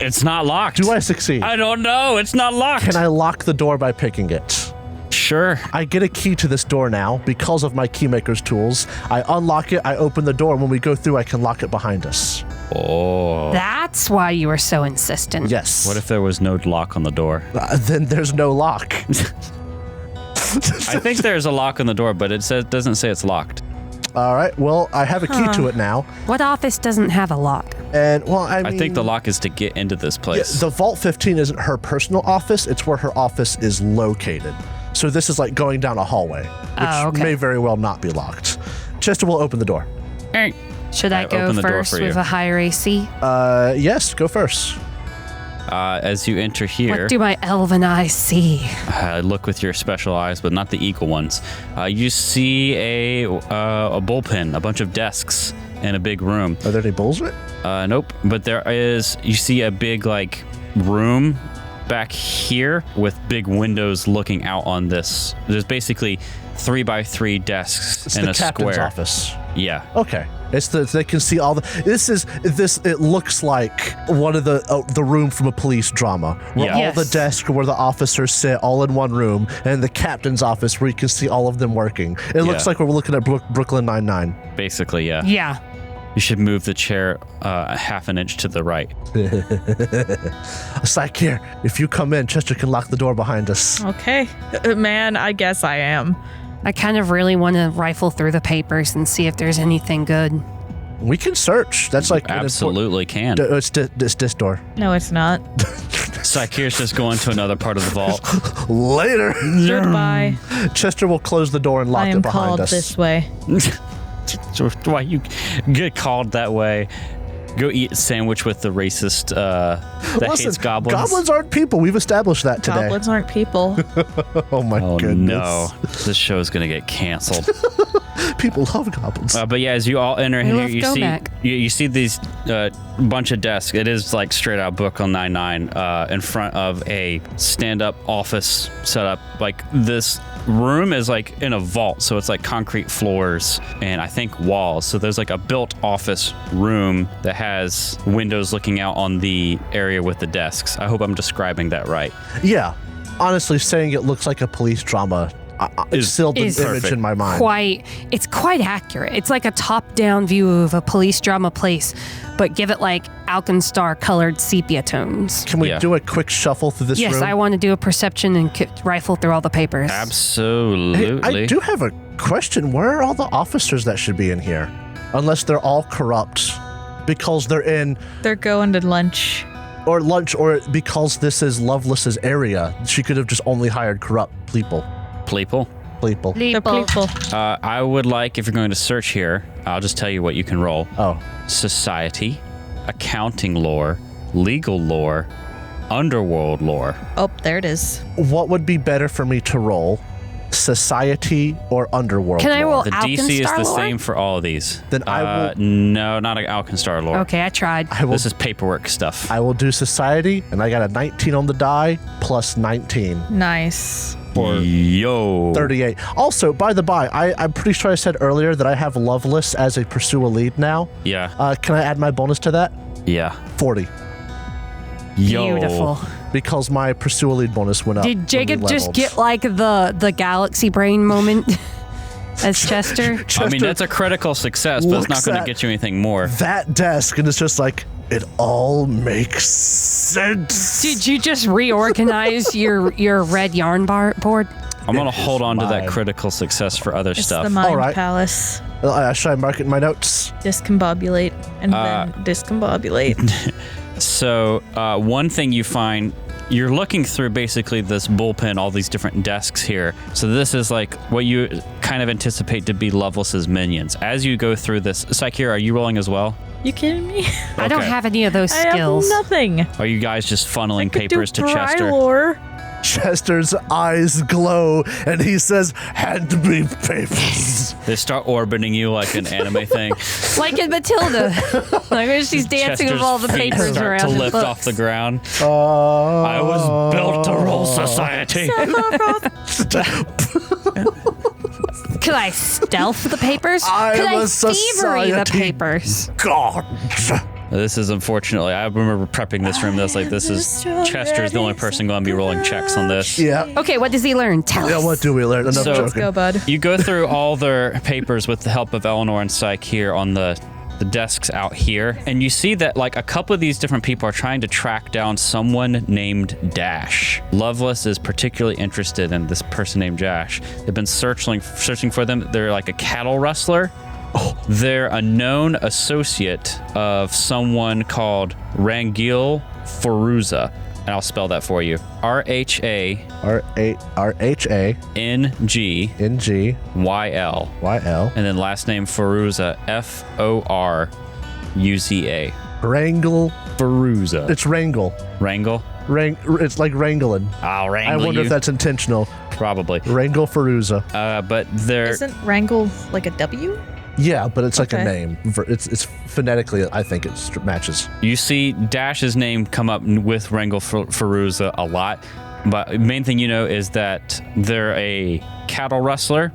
It's not locked. Do I succeed? I don't know. It's not locked. Can I lock the door by picking it? Sure. I get a key to this door now because of my keymaker's tools. I unlock it, I open the door, and when we go through, I can lock it behind us. Oh. That's why you were so insistent. Yes. What if there was no lock on the door? Then there's no lock. I think there's a lock on the door, but it doesn't say it's locked. All right. Well, I have a key to it now. What office doesn't have a lock? And, well, I mean... I think the lock is to get into this place. Yeah, the Vault 15 isn't her personal office. It's where her office is located. So this is like going down a hallway, which may very well not be locked. Chester will open the door. Hey. Should I go first with a higher AC? Yes, go first. As you enter here, What do my elven eyes see? look with your special eyes, but not the eagle ones. You see a bullpen, a bunch of desks in a big room. Are there any bulls in it? Nope. But you see a big room back here with big windows looking out on this. There's basically 3x3 desks It's in the a captain's square. office. Yeah. Okay. They can see all the. It looks like one of the room from a police drama, where all the desks where the officers sit all in one room, and the captain's office where you can see all of them working. It looks like we're looking at Brooklyn Nine-Nine. Basically, yeah. Yeah. You should move the chair a half an inch to the right. Psych here. If you come in, Chester can lock the door behind us. Okay. Man, I guess I am. I kind of really want to rifle through the papers and see if there's anything good. We can search. That's like Absolutely can. It's this door. No, it's not. Sakir's just going to another part of the vault. Later. Goodbye. Chester will close the door and lock I it am behind called us. this way. Why you get called that way? Go eat a sandwich with the racist that hates goblins. Goblins aren't people. We've established that today. Goblins aren't people. Oh my goodness. No, this show is gonna get canceled. People love goblins. But yeah, as you all enter here, love you see these bunch of desks. It is like straight out Brooklyn Nine-Nine in front of a stand-up office setup. Like this room is like in a vault, so it's like concrete floors and I think walls. So there's like a built office room that has windows looking out on the area with the desks. I hope I'm describing that right. Yeah. Honestly, saying it looks like a police drama it's still the image in my mind. It's quite accurate. It's like a top-down view of a police drama place, but give it like Alkenstar colored sepia tones. Can we do a quick shuffle through this room? Yes, I want to do a perception and rifle through all the papers. Absolutely. Hey, I do have a question. Where are all the officers that should be in here? Unless they're all corrupt because They're going to lunch. Or because this is Loveless's area. She could have just only hired corrupt people. People. They're people. I would like, if you're going to search here, I'll just tell you what you can roll. Oh. Society, accounting lore, legal lore, underworld lore. Oh, there it is. What would be better for me to roll? Society or underworld Can I roll lore? The DC is Alkenstar the lore? same for all of these. Then I will... No, not an Alkenstar lore. Okay, I tried. This is paperwork stuff. I will do society, and I got a 19 on the die, plus 19. Nice. Yo. 38. Also, by the by, I'm pretty sure I said earlier that I have Loveless as a pursue a lead now. Yeah. Can I add my bonus to that? Yeah. 40. Yo. Beautiful. Because my pursue a lead bonus went up. Did Jacob just get like the galaxy brain moment as Chester? I mean, that's a critical success, but it's not going to get you anything more. That desk, and it's just like, it all makes sense. Did you just reorganize your red yarn board? I'm going to hold on to that critical success for other It's stuff. the mind All right. palace. Should I mark it in my notes? Discombobulate and then discombobulate. So one thing you find, you're looking through basically this bullpen, all these different desks here. So this is like what you kind of anticipate to be Loveless's minions. As you go through this, Sakira, are you rolling as well? You kidding me? I don't have any of those I skills. have nothing. Are you guys just funneling papers to Dry Chester? lore. Chester's eyes glow, and he says, hand me papers. They start orbiting you like an anime thing. Like in Matilda. Like when she's dancing with Chester's all the feet papers start around to the lift books. off the ground. I was built to rule society. Could I stealth the papers? Could am I a thievery the society papers? God. This is unfortunately, I remember prepping this room. That's like, this is Chester's the only person going to be rolling checks on this. Yeah. Okay, what does he learn? Tell us. Yeah, what do we learn? Enough So- joking. Let's go, bud. You go through all their papers with the help of Eleanor and Psyche here on the the desks out here, and you see that like a couple of these different people are trying to track down someone named Dash. Loveless is particularly interested in this person named Dash. They've been searching for them. They're like a cattle rustler. They're a known associate of someone called Rangil Faruza. And I'll spell that for you. R-H-A-N-G-Y-L. And then last name Faruza. F-O-R-U-Z-A. Wrangle. Faruza. It's Wrangle. Wrangle? It's like wrangling. I'll wrangle I wonder you. if that's intentional. Probably. Wrangle Faruza. But they're... Isn't wrangle like a W? Yeah, but it's like a name. It's phonetically, I think it matches. You see Dash's name come up with Wrangle Faruza a lot, but the main thing you know is that they're a cattle rustler,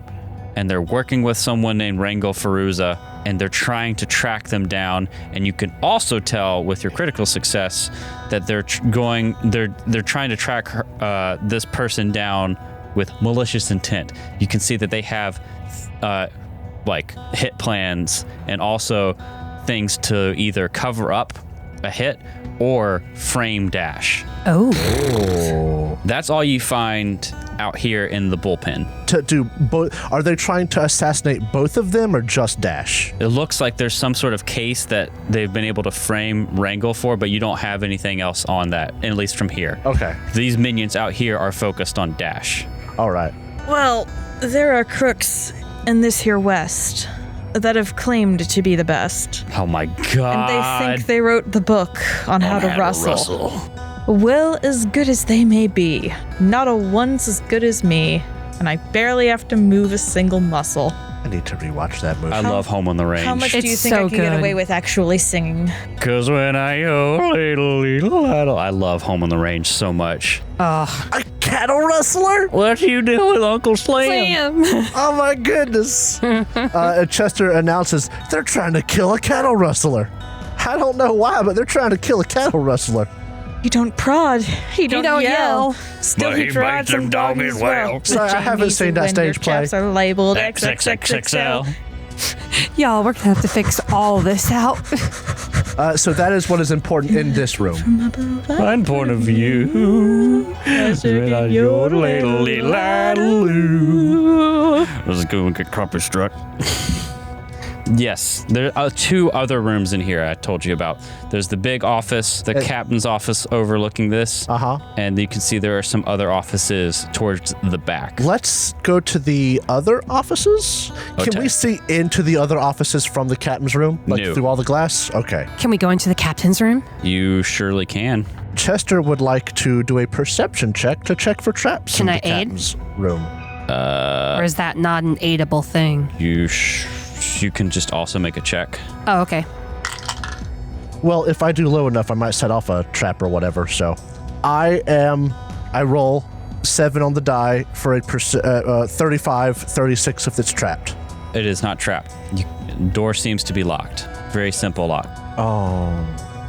and they're working with someone named Wrangle Faruza, and they're trying to track them down. And you can also tell with your critical success that they're trying to track this person down with malicious intent. You can see that they have like hit plans and also things to either cover up a hit or frame Dash. Oh. That's all you find out here in the bullpen. Are they trying to assassinate both of them or just Dash? It looks like there's some sort of case that they've been able to frame Wrangle for, but you don't have anything else on that, at least from here. Okay. These minions out here are focused on Dash. All right. Well, there are crooks in this here West that have claimed to be the best. Oh my god. And they think they wrote the book on how to rustle. Well, as good as they may be, not a one's as good as me, and I barely have to move a single muscle. I need to rewatch that movie. I love Home on the Range. How much do you It's think so I could get good. away with actually singing? Cause when I go little, I love Home on the Range so much. A cattle rustler? What you do with Uncle Slam? Oh my goodness. Chester announces they're trying to kill a cattle rustler. I don't know why, but they're trying to kill a cattle rustler. He don't prod. He don't yell. Still, But he he drives makes them them doggies doggies well. well. Sorry, I haven't seen that stage play. Chaps are labeled XXXXL. Y'all, we're gonna have to fix all this out. So that is what is important in this room. One point of view. Let's go and get copper struck. Yes, there are two other rooms in here I told you about. There's the big office, the captain's office overlooking this. And you can see there are some other offices towards the back. Let's go to the other offices. Okay. Can we see into the other offices from the captain's room? Like No. through all the glass? Okay. Can we go into the captain's room? You surely can. Chester would like to do a perception check to check for traps Can in I the aid? captain's room. Or is that not an aidable thing? You can just also make a check. Oh, okay. Well, if I do low enough, I might set off a trap or whatever. So I roll 7 on the die for a 35, 36 if it's trapped. It is not trapped. Door seems to be locked. Very simple lock. Oh.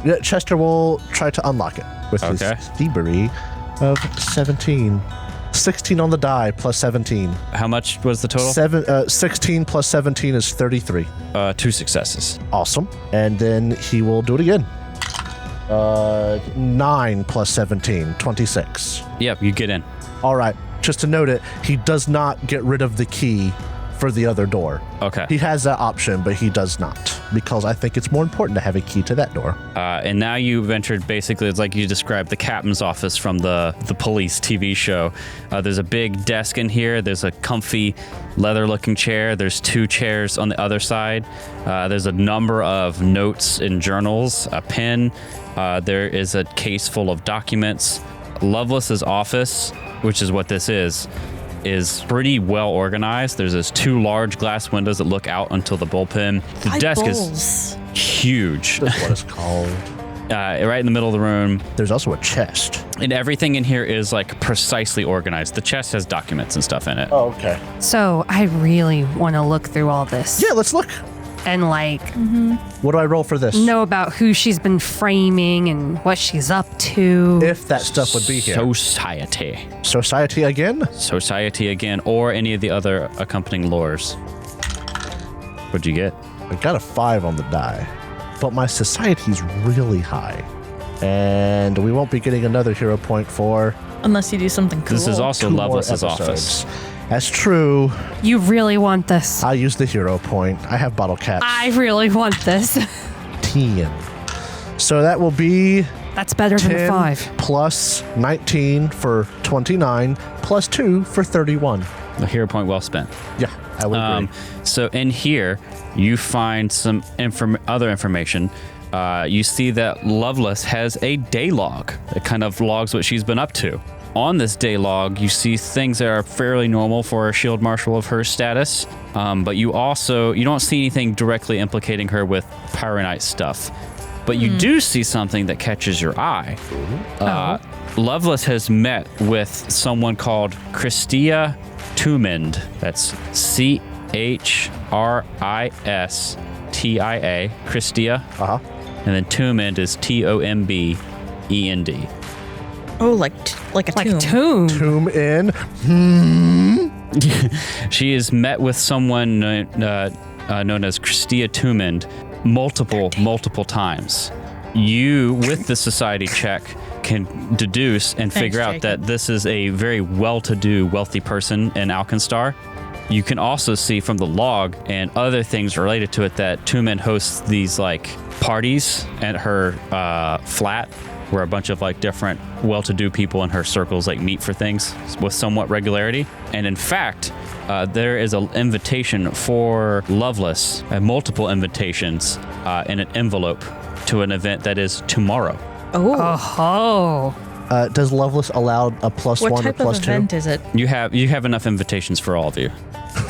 Yeah, Chester will try to unlock it with his thievery of 17. 16 on the die plus 17. How much was the total? 16 plus 17 is 33. 2 successes. Awesome. And then he will do it again. 9 plus 17, 26. Yep, you get in. All right. Just to note it, he does not get rid of the key for the other door. Okay. He has that option, but he does not, because I think it's more important to have a key to that door. And now you've entered, basically, it's like you described, the captain's office from the police TV show. There's a big desk in here. There's a comfy leather-looking chair. There's 2 chairs on the other side. There's a number of notes and journals, a pen. There is a case full of documents. Lovelace's office, which is what this is pretty well organized. There's those 2 large glass windows that look out until the bullpen. The desk is huge. That's what it's called. Right in the middle of the room. There's also a chest. And everything in here is like precisely organized. The chest has documents and stuff in it. Oh, okay. So I really want to look through all this. Yeah, let's look. And like What do I roll for this? know about who she's been framing and what she's up to. If that stuff would be here. Society. Society again? Society again, or any of the other accompanying lores. What'd you get? I got a 5 on the die, but my society's really high. And we won't be getting another hero point for... Unless you do something cool. This is also Loveless's office. That's true. You really want this. I use the hero point. I have bottle caps. I really want this. 10. So that will be... That's better than 10 a 5. plus 19 for 29, plus 2 for 31. A hero point well spent. Yeah, I would agree. So in here, you find some other information. You see that Loveless has a day log that kind of logs what she's been up to. On this day log, you see things that are fairly normal for a shield marshal of her status, but you don't see anything directly implicating her with Pyronite stuff. But you do see something that catches your eye. Loveless has met with someone called Christia Tumend. That's Christia, Christia. And then Tumend is Tombend. Oh, like a tomb. Tomb in. She is met with someone known as Christia Tumend multiple times. You, with the society check, can deduce and figure out that this is a very well-to-do, wealthy person in Alkenstar. You can also see from the log and other things related to it that Tumend hosts these like parties at her flat, where a bunch of like different well-to-do people in her circles like meet for things with somewhat regularity. And in fact, there is an invitation for Loveless, multiple invitations in an envelope to an event that is tomorrow. Oh. Does Loveless allow a plus What 1 or type plus of 2? event is it? You have enough invitations for all of you.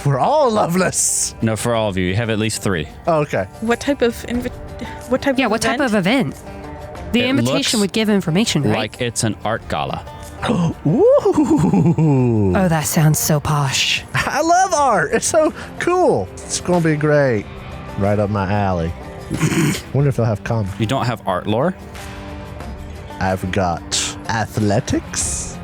We're all Loveless. No, for all of you. You have at least 3. Oh, okay. What type of event? What type of event? The invitation would give information, right? Like it's an art gala. Ooh. Oh, that sounds so posh. I love art. It's so cool. It's going to be great. Right up my alley. Wonder if they'll have come. You don't have art lore? I've got athletics.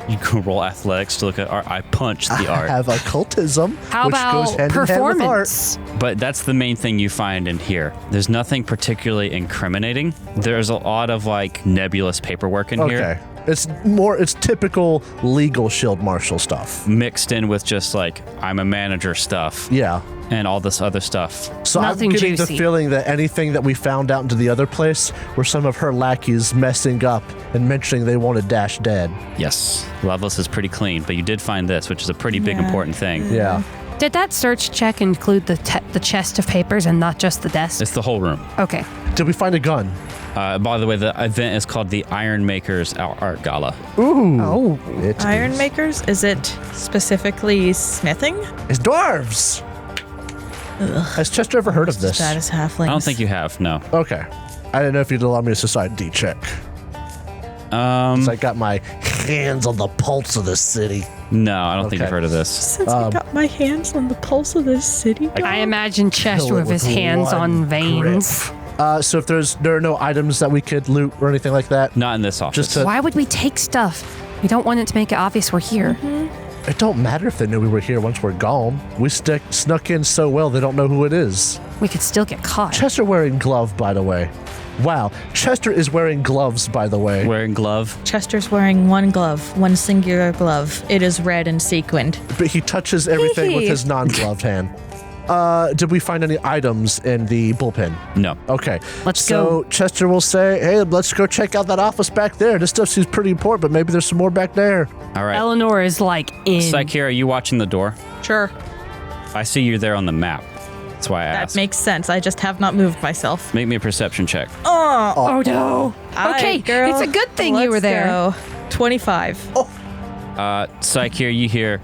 You can roll athletics to look at art. I punched the art. I have occultism, How which goes about hand in hand with art. performance? But that's the main thing you find in here. There's nothing particularly incriminating. There's a lot of like nebulous paperwork in here. Okay. It's typical legal shield marshal stuff. Mixed in with just like, I'm a manager stuff. Yeah. And all this other stuff. So Nothing I'm getting juicy. the feeling that anything that we found out into the other place were some of her lackeys messing up and mentioning they wanted Dash dead. Yes. Loveless is pretty clean, but you did find this, which is a pretty big important thing. Yeah. Did that search check include the chest of papers and not just the desk? It's the whole room. Okay. Did we find a gun? By the way, the event is called the Iron Makers Art Gala. Ooh. Oh. It Iron is. makers? Is it specifically smithing? It's dwarves. Has Chester ever heard of this? That is halflings. I don't think you have, no. Okay. I didn't know if you'd allow me to society check. 'Cause I got my hands on the pulse of the city. No, I don't think you've Okay. heard of this. Since I got my hands on the pulse of this city. I imagine Chester Kill it with his with hands one on veins. So if there are no items that we could loot or anything like that, Not in this office. just to, Why would we take stuff? We don't want it to make it obvious we're here. it don't matter if they knew we were here once we're gone. We snuck in so well they don't know who it is. We could still get caught. Chester wearing glove, by the way. Wow, Chester is wearing gloves, by the way. Wearing glove. Chester's wearing one glove, one singular glove. It is red and sequined. But he touches everything with his non-gloved hand. Did we find any items in the bullpen? No. Okay. Let's So go. Chester will say, hey, let's go check out that office back there. This stuff seems pretty important, but maybe there's some more back there. All right. Eleanor is like in. Psyche, are you watching the door? Sure. I see you there on the map. That's why I That asked. makes sense. I just have not moved myself. Make me a perception check. Oh no. Okay, girl, it's a good thing you were let's there. go. 25. Psyche, you hear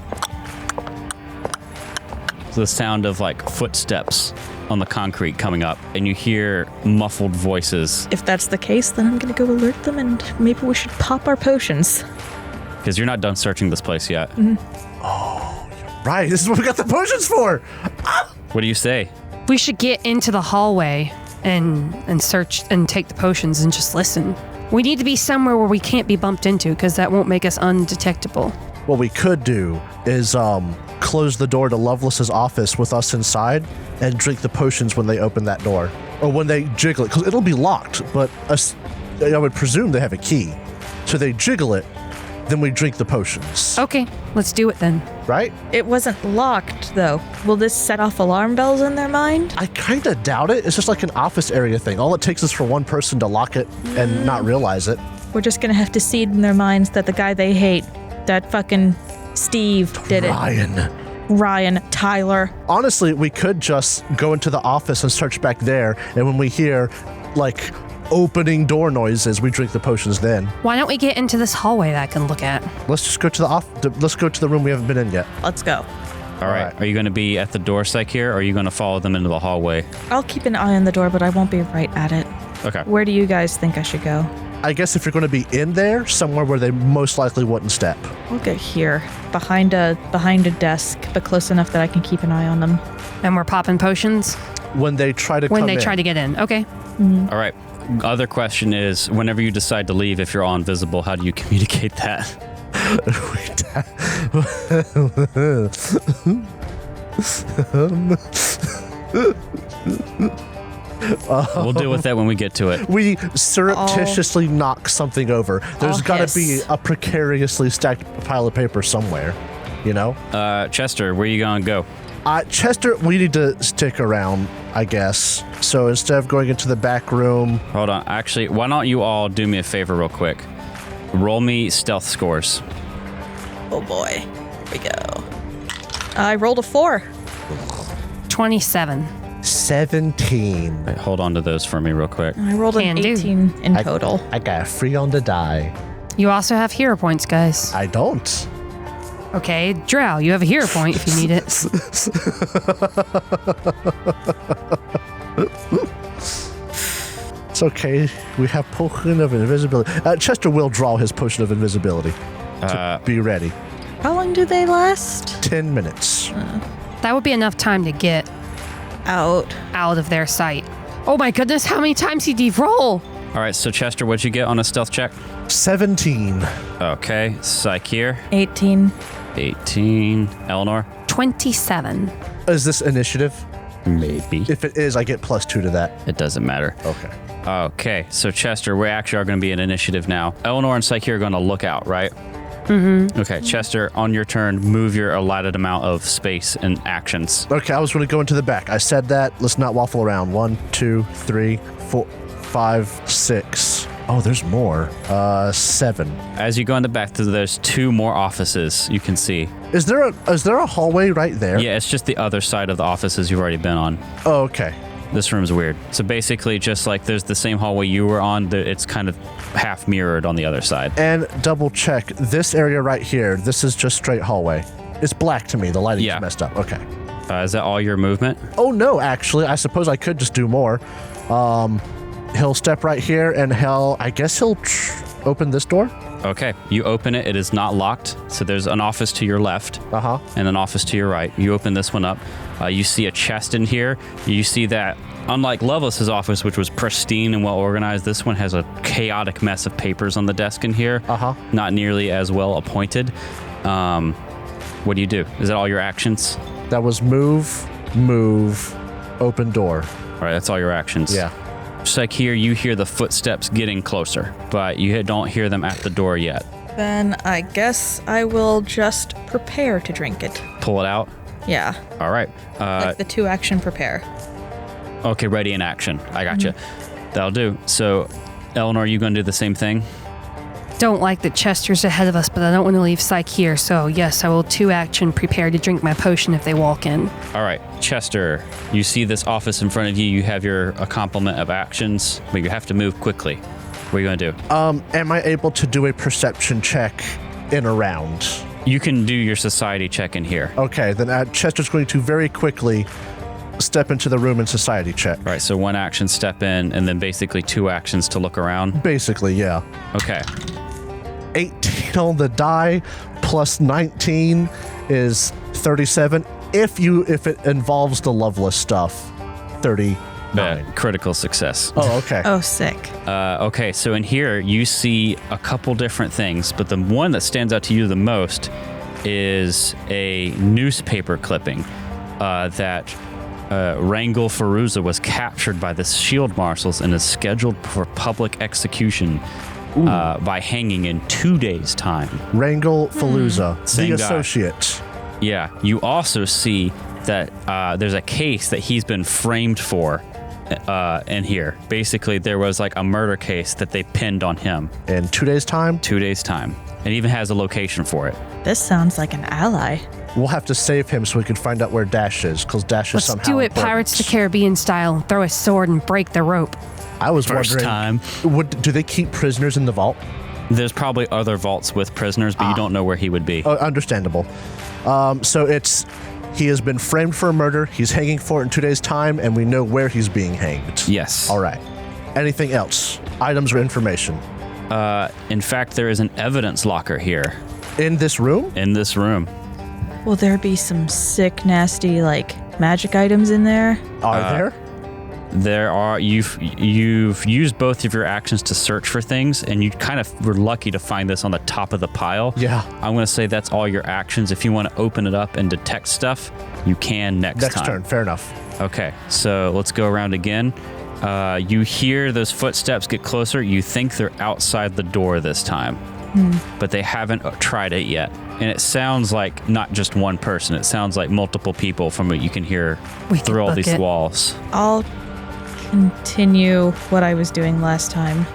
the sound of like footsteps on the concrete coming up, and you hear muffled voices If that's the case, then I'm going to go alert them and maybe we should pop our potions. because you're not done searching this place yet. Right, this is what we got the potions for. What do you say? We should get into the hallway and search and take the potions and just listen. We need to be somewhere where we can't be bumped into because that won't make us undetectable. What we could do is close the door to Loveless's office with us inside and drink the potions when they open that door. Or when they jiggle it, because it'll be locked, but I would presume they have a key. So they jiggle it, then we drink the potions. Okay, let's do it then. Right? It wasn't locked, though. Will this set off alarm bells in their mind? I kind of doubt it. It's just like an office area thing. All it takes is for one person to lock it and not realize it. We're just gonna have to seed in their minds that the guy they hate, that fucking Steve, did it. Ryan, Tyler. Honestly, we could just go into the office and search back there, and when we hear, like, opening door noises, we drink the potions then. Why don't we get into this hallway that I can look at? Let's just go to let's go to the room we haven't been in yet. Let's go. All right. Are you going to be at the door, Psyche, or are you going to follow them into the hallway? I'll keep an eye on the door, but I won't be right at it. Okay. Where do you guys think I should go? I guess if you're going to be in there, somewhere where they most likely wouldn't step. We'll get here, behind a desk, but close enough that I can keep an eye on them. And we're popping potions? When they try to come in. When they try to get in. Okay. Mm-hmm. All right. Other question is, whenever you decide to leave, if you're all invisible, how do you communicate that? We'll deal with that when we get to it. We surreptitiously knock something over. There's got to be a precariously stacked pile of paper somewhere, you know? Chester, where are you going to go? Chester, we need to stick around, I guess. So instead of going into the back room... Hold on. Actually, why don't you all do me a favor real quick? Roll me stealth scores. Oh boy. Here we go. I rolled a 4. 27. 17. Right, hold on to those for me real quick. I rolled an 18 in total. I got a 3 on the die. You also have hero points, guys. I don't. Okay, Drow, you have a hero point if you need it. It's okay. We have potion of invisibility. Chester will draw his potion of invisibility. Be ready. How long do they last? 10 minutes. That would be enough time to get out of their sight. Oh my goodness, how many times did he roll? All right, so Chester, what'd you get on a stealth check? 17. Okay, Psyche. 18. 18. Eleanor? 27. Is this initiative? Maybe. If it is, I get +2 to that. It doesn't matter. Okay. Okay, so Chester, we actually are going to be in initiative now. Eleanor and Psyche are going to look out, right? Mm-hmm. Okay, Chester, on your turn, move your allotted amount of space and actions. Okay, I was going to go into the back. I said that. Let's not waffle around. 1, 2, 3, 4, 5, 6. Oh, there's more. 7. As you go in the back, there's 2 more offices you can see. Is there a hallway right there? Yeah, it's just the other side of the offices you've already been on. Oh, okay. This room's weird. So basically, just like there's the same hallway you were on, it's kind of half mirrored on the other side. And double check, this area right here, this is just straight hallway. It's black to me. The lighting's messed up. Okay. Is that all your movement? Oh, no, actually. I suppose I could just do more. He'll step right here, and I guess he'll open this door. Okay, you open it. It is not locked. So there's an office to your left and an office to your right. You open this one up. You see a chest in here. You see that, unlike Loveless's office, which was pristine and well organized, this one has a chaotic mess of papers on the desk in here. Not nearly as well appointed. What do you do? Is that all your actions? That was move, open door. All right, that's all your actions. Yeah. Just like here, you hear the footsteps getting closer, but you don't hear them at the door yet. Then I guess I will just prepare to drink it. Pull it out? Yeah. All right. Like the 2 action prepare. Okay, ready in action. I got you. That'll do. So, Eleanor, you going to do the same thing? Don't like that Chester's ahead of us, but I don't want to leave Psyche here, so yes, I will 2 action prepare to drink my potion if they walk in. All right, Chester, you see this office in front of you. You have a complement of actions, but you have to move quickly. What are you going to do? Am I able to do a perception check in a round? You can do your society check in here. Okay, then Chester's going to very quickly step into the room and society check. All right, so 1 action, step in, and then basically 2 actions to look around? Basically, yeah. Okay. 18 on the die plus 19 is 37. If it involves the Loveless stuff, 39. Critical success. Oh, okay. Oh, sick. Okay, so in here you see a couple different things, but the one that stands out to you the most is a newspaper clipping that Rangel Feruza was captured by the shield marshals and is scheduled for public execution by hanging in 2 days' time. Rangel Feruza, Same the guy. associate. Yeah. You also see that there's a case that he's been framed for in here. Basically, there was like a murder case that they pinned on him. In 2 days' time? 2 days' time. It even has a location for it. This sounds like an ally. We'll have to save him so we can find out where Dash is, because Dash is Let's somehow do it important. Pirates of the Caribbean style. Throw a sword and break the rope. I was First wondering, time. Do they keep prisoners in the vault? There's probably other vaults with prisoners, but you don't know where he would be. Oh, understandable. So he has been framed for a murder. He's hanging for it in 2 days' time, and we know where he's being hanged. Yes. All right. Anything else? Items or information? In fact, there is an evidence locker here In this room? in this room. Will there be some sick, nasty, like, magic items in there? Are there? There are you've used both of your actions to search for things, and you kind of were lucky to find this on the top of the pile. Yeah. I'm going to say that's all your actions. If you want to open it up and detect stuff, you can next time. Turn. Fair enough. Okay, so let's go around again. You hear those footsteps get closer. You think they're outside the door this time, but they haven't tried it yet. And it sounds like not just one person. It sounds like multiple people from what you can hear through all these walls. I'll continue what I was doing last time.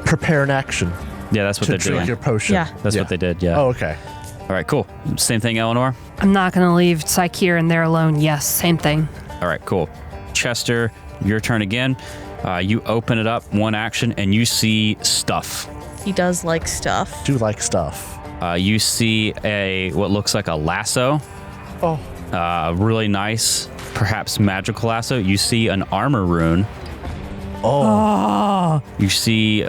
Prepare an action Yeah, that's what to they're drink doing. your potion. Yeah. That's what they did, yeah. Oh, okay. All right, cool. Same thing, Eleanor? I'm not going to leave Psyche in there alone. Yes, same thing. All right, cool. Chester, your turn again. You open it up, one action, and you see stuff. He does like stuff. Do like stuff. You see what looks like a lasso. Oh. Really nice, perhaps magical lasso. You see an armor rune. Oh. You see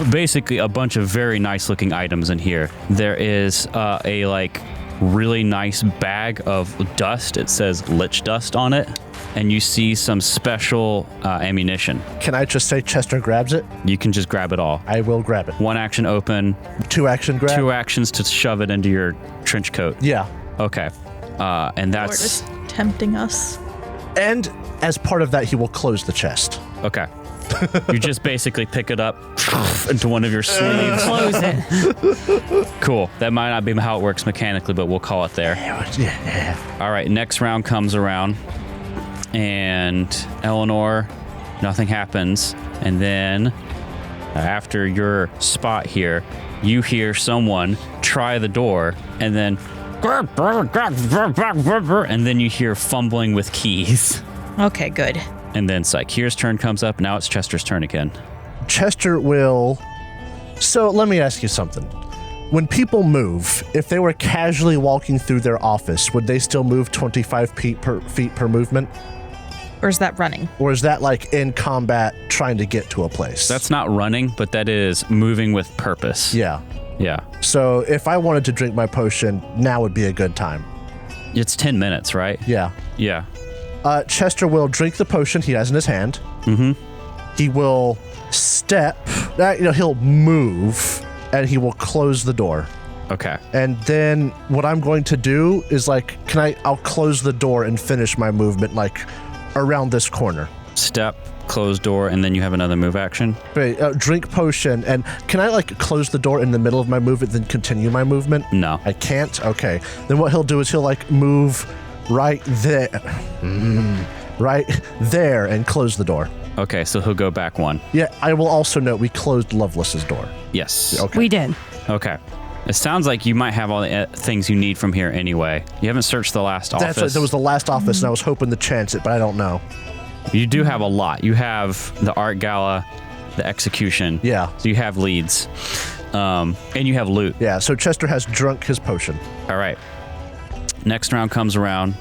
basically a bunch of very nice looking items in here. There is a like really nice bag of dust. It says lich dust on it. And you see some special ammunition. Can I just say Chester grabs it? You can just grab it all. I will grab it. One action open, 2 action grab? 2 actions to shove it into your trench coat. Yeah. Okay. And Or that's just tempting us. And as part of that, he will close the chest. okay. You just basically pick it up into one of your sleeves. Close it. Cool. That might not be how it works mechanically, but we'll call it there. Yeah. All right. Next round comes around, and Eleanor, nothing happens. And then after your spot here, you hear someone try the door, and then you hear fumbling with keys. Okay, good. And then Psyche's turn comes up. Now it's Chester's turn again. Chester will... So let me ask you something. When people move, if they were casually walking through their office, would they still move 25 feet per movement? Or is that running? Or is that like in combat trying to get to a place? That's not running, but that is moving with purpose. Yeah. Yeah. So if I wanted to drink my potion, now would be a good time. It's 10 minutes, right? Yeah. Yeah. Chester will drink the potion he has in his hand. Mm-hmm. He will step, he'll move, and he will close the door. Okay. And then what I'm going to do is I'll close the door and finish my movement around this corner. Step, close door, and then you have another move action. Wait, drink potion, and can I close the door in the middle of my movement, then continue my movement? No. I can't? Okay. Then what he'll do is he'll move right there. Right there and close the door. Okay, so he'll go back one. Yeah, I will also note we closed Loveless's door. Yes. Okay. We did. Okay. It sounds like you might have all the things you need from here anyway. You haven't searched the last office. That's right. That was the last office, and I was hoping to chance it, but I don't know. You do have a lot. You have the art gala, the execution. Yeah. So you have leads. And you have loot. Yeah, so Chester has drunk his potion. All right. Next round comes around.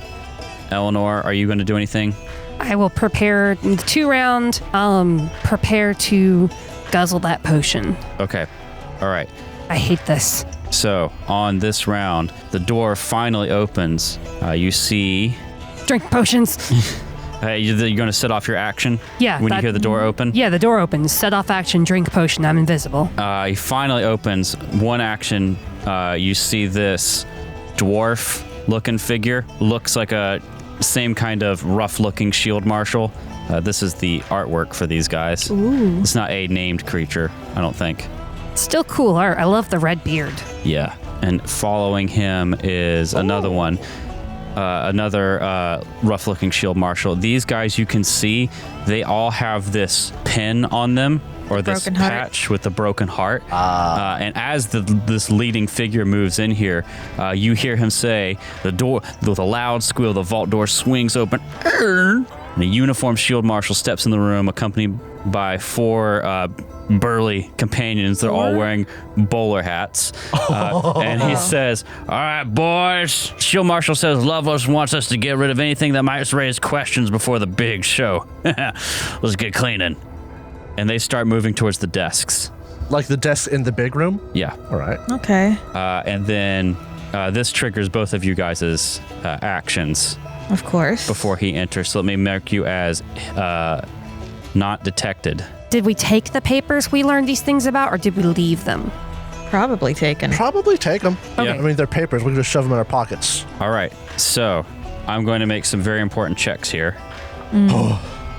Eleanor, are you going to do anything? I will prepare the 2 round, prepare to guzzle that potion. Okay. All right. I hate this. So on this round, the door finally opens. You see... Drink potions. You're going to set off your action? Yeah. When you hear the door open? Yeah, the door opens. Set off action, drink potion. I'm invisible. He finally opens. One action. You see this dwarf-looking figure. Looks like a same kind of rough-looking shield marshal. This is the artwork for these guys. Ooh. It's not a named creature, I don't think. Still cool art. I love the red beard. Yeah. And following him is another one. Another rough-looking shield marshal. These guys, you can see, they all have this pin on them, or this broken heart. patch with the broken heart. And as this leading figure moves in here, you hear him say, the door, with a loud squeal, the vault door swings open. And a uniformed shield marshal steps in the room, accompanied by 4 burly companions. They're all wearing bowler hats. And he says, all right, boys, Shield Marshal says Loveless wants us to get rid of anything that might raise questions before the big show. Let's get cleaning. And they start moving towards the desks. Like the desks in the big room? Yeah. All right. Okay. And then this triggers both of you guys' actions Of course. before he enters. So let me mark you as not detected. Did we take the papers we learned these things about, or did we leave them? Probably taken. Probably take them. Okay. I mean, they're papers. We can just shove them in our pockets. All right, so I'm going to make some very important checks here.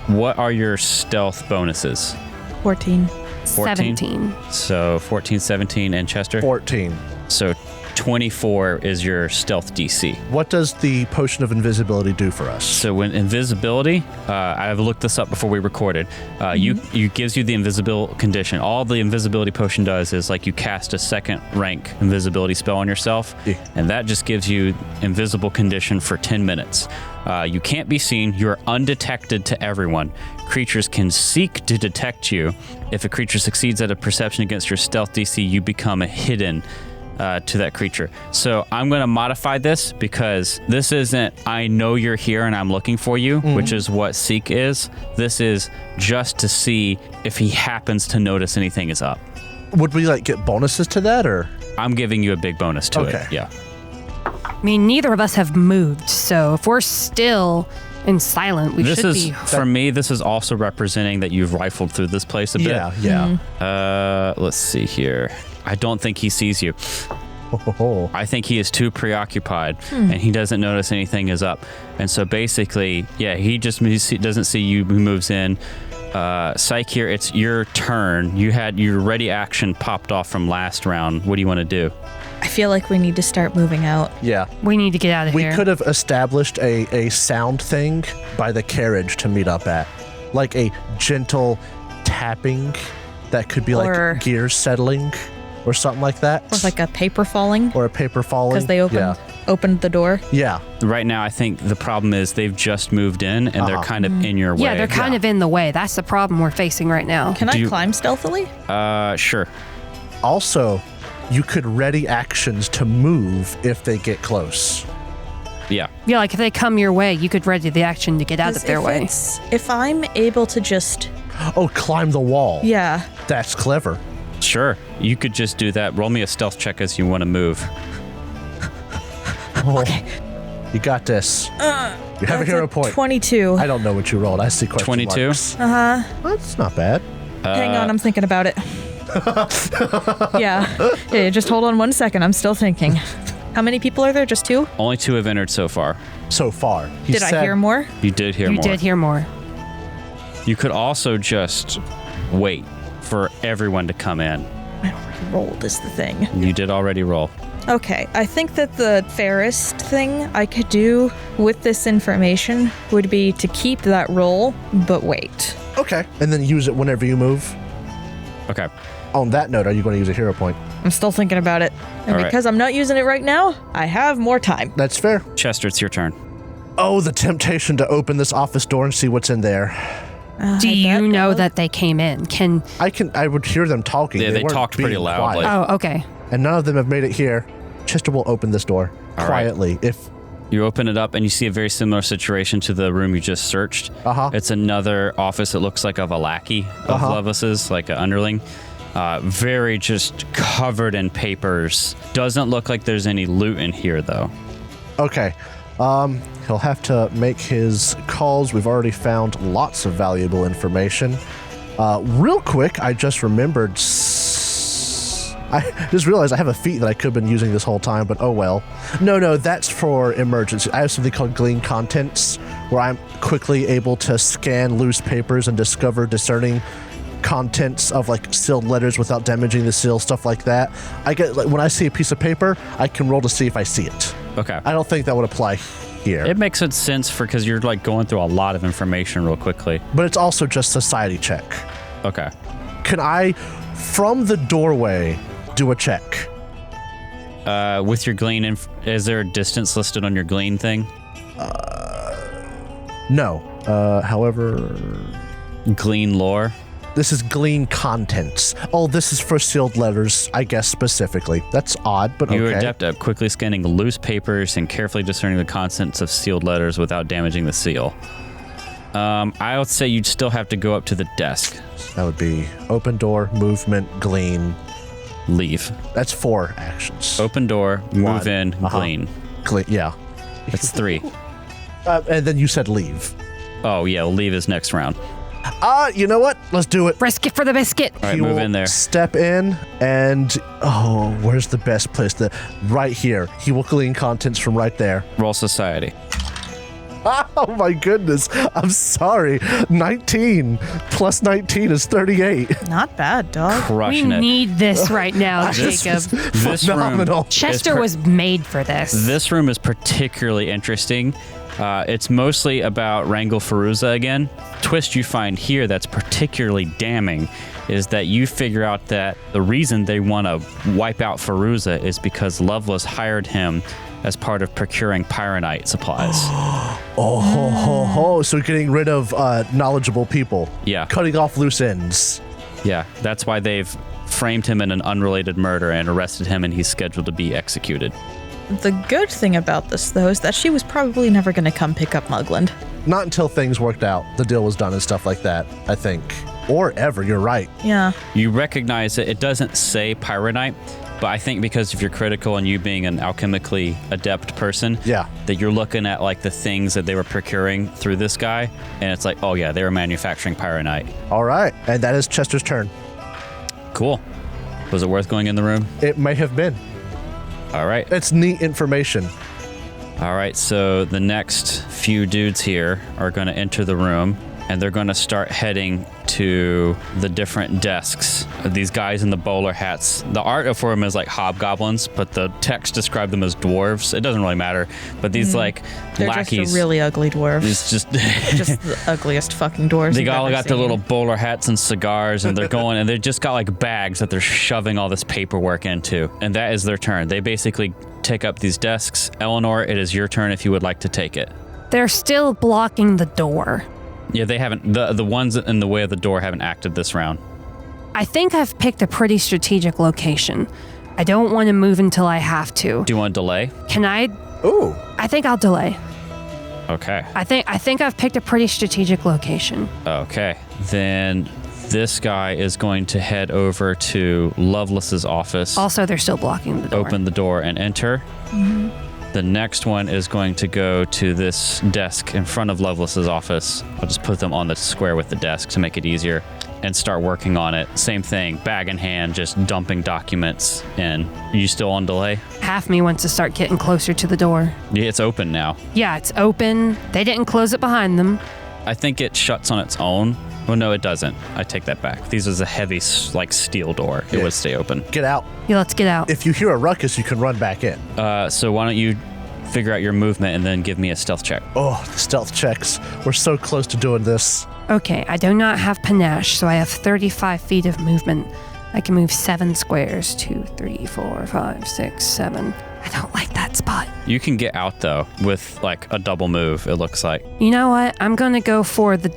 What are your stealth bonuses? 14. 17. So 14, 17, and Chester? 14. So 24 is your stealth DC. What does the potion of invisibility do for us? So when invisibility, I've looked this up before we recorded. You gives you the invisible condition. All the invisibility potion does is like you cast a second rank invisibility spell on yourself, and that just gives you invisible condition for 10 minutes. You can't be seen. You're undetected to everyone. Creatures can seek to detect you. If a creature succeeds at a perception against your stealth DC, you become a hidden to that creature. So I'm going to modify this because this isn't I know you're here and I'm looking for you, which is what seek is. This is just to see if he happens to notice anything is up. Would we like get bonuses to that, or? I'm giving you a big bonus to Okay. it. Yeah. I mean, neither of us have moved, so if we're still and silent, we This should is be. for me. This is also representing that you've rifled through this place a bit. Yeah. Let's see here. I don't think he sees you. Oh. I think he is too preoccupied and he doesn't notice anything is up. And so basically, yeah, he doesn't see you. He moves in. Psyche here, it's your turn. You had your ready action popped off from last round. What do you want to do? I feel like we need to start moving out. Yeah. We need to get out of We here. could have established a sound thing by the carriage to meet up at. Like a gentle tapping that could be Or- like gears settling or something like that. Or like a paper falling. Or a paper falling. Because they opened the door. Yeah. Right now, I think the problem is they've just moved in and they're kind of in your way. Yeah, they're kind of in the way. That's the problem we're facing right now. Can I climb stealthily? Sure. Also, you could ready actions to move if they get close. Yeah. Yeah, like if they come your way, you could ready the action to get out of their way. If I'm able to just... Oh, climb the wall. Yeah. That's clever. Sure. You could just do that. Roll me a stealth check as you want to move. Okay. You got this. You have a hero point. 22. I don't know what you rolled. I see question 22? marks. Uh-huh. That's not bad. Hang on, I'm thinking about it. Yeah, just hold on 1 second. I'm still thinking. How many people are there? Just 2? Only 2 have entered so far. So far. Did I hear more? You did hear You more. did hear more. You could also just wait for everyone to come in. I already rolled is the thing. You did already roll. Okay, I think that the fairest thing I could do with this information would be to keep that roll, but wait. Okay. And then use it whenever you move. Okay. On that note, are you going to use a hero point? I'm still thinking about it. And All right. because I'm not using it right now, I have more time. That's fair. Chester, it's your turn. Oh, the temptation to open this office door and see what's in there. Do you know that they came in? I would hear them talking. Yeah, they weren't talked pretty being loudly. quiet. Oh, okay. And none of them have made it here. Chester will open this door All quietly. If You open it up and you see a very similar situation to the room you just searched. It's another office that looks like of a lackey of Lovelace's, like an underling. Very just covered in papers. Doesn't look like there's any loot in here, though. Okay. He'll have to make his calls. We've already found lots of valuable information. Real quick, I just remembered I just realized I have a feat that I could have been using this whole time, but oh well. No, that's for emergency. I have something called Glean Contents, where I'm quickly able to scan loose papers and discover discerning contents of like sealed letters without damaging the seal, stuff like that. I get like when I see a piece of paper, I can roll to see if I see it. Okay. I don't think that would apply here. It makes sense because you're like going through a lot of information real quickly. But it's also just society check. Okay. Can I, from the doorway, do a check? With your glean, is there a distance listed on your glean thing? No. However, Glean lore. this is Glean Contents. Oh, this is for sealed letters, I guess specifically. That's odd, but You're okay. adept at quickly scanning loose papers and carefully discerning the contents of sealed letters without damaging the seal. I would say you'd still have to go up to the desk. That would be open door, movement, glean. Leave. That's 4 actions. Open door, move One. in, glean. Glean, yeah. That's 3. And then you said leave. Oh, yeah, leave is next round. You know what? Let's do it. Risk it for the biscuit. All right, He move will in there. Step in and, where's the best place? Right here. He will glean contents from right there. Roll society. Oh my goodness. I'm sorry. 19 plus 19 is 38. Not bad, dog. We Crushing it. need this right now, This Jacob. is This room phenomenal. Chester was made for this. This room is particularly interesting. It's mostly about Wrangle Feruza again. Twist you find here that's particularly damning is that you figure out that the reason they want to wipe out Feruza is because Loveless hired him as part of procuring pyronite supplies. So getting rid of knowledgeable people. Yeah. Cutting off loose ends. Yeah, that's why they've framed him in an unrelated murder and arrested him, and he's scheduled to be executed. The good thing about this, though, is that she was probably never going to come pick up Mugland. Not until things worked out. The deal was done and stuff like that, I think. Or ever, you're right. Yeah. You recognize that it doesn't say pyronite, but I think because of your critical and you being an alchemically adept person, Yeah. that you're looking at like the things that they were procuring through this guy, and it's like, oh yeah, they were manufacturing pyronite. All right. And that is Chester's turn. Cool. Was it worth going in the room? It may have been. All right. It's neat information. All right, so the next few dudes here are going to enter the room, and they're going to start heading to the different desks. These guys in the bowler hats. The art for them is like hobgoblins, but the text described them as dwarves. It doesn't really matter, but these like They're lackeys. just a really ugly dwarf. It's just Just the ugliest fucking dwarves. they you've all ever got their seen. little bowler hats and cigars, and they're going, and they just got like bags that they're shoving all this paperwork into, and that is their turn. They basically take up these desks. Eleanor, it is your turn if you would like to take it. They're still blocking the door. Yeah, they haven't. The ones in the way of the door haven't acted this round. I think I've picked a pretty strategic location. I don't want to move until I have to. Do you want to delay? Can I? Ooh. I think I'll delay. Okay. I think I've picked a pretty strategic location. Okay. Then this guy is going to head over to Loveless's office, Also, they're still blocking the door. open the door, and enter. The next one is going to go to this desk in front of Loveless's office. I'll just put them on the square with the desk to make it easier and start working on it. Same thing, bag in hand, just dumping documents in. Are you still on delay? Half me wants to start getting closer to the door. Yeah, it's open now. Yeah, it's open. They didn't close it behind them. I think it shuts on its own. Well, no, it doesn't. I take that back. These is a heavy, like, steel door. It Yeah. would stay open. Get out. Yeah, let's get out. If you hear a ruckus, you can run back in. So why don't you figure out your movement and then give me a stealth check? Oh, the stealth checks. We're so close to doing this. Okay, I do not have panache, so I have 35 feet of movement. I can move 7 squares. 2, 3, 4, 5, 6, 7. I don't like that spot. You can get out, though, with, like, a double move, it looks like. You know what? I'm gonna go for the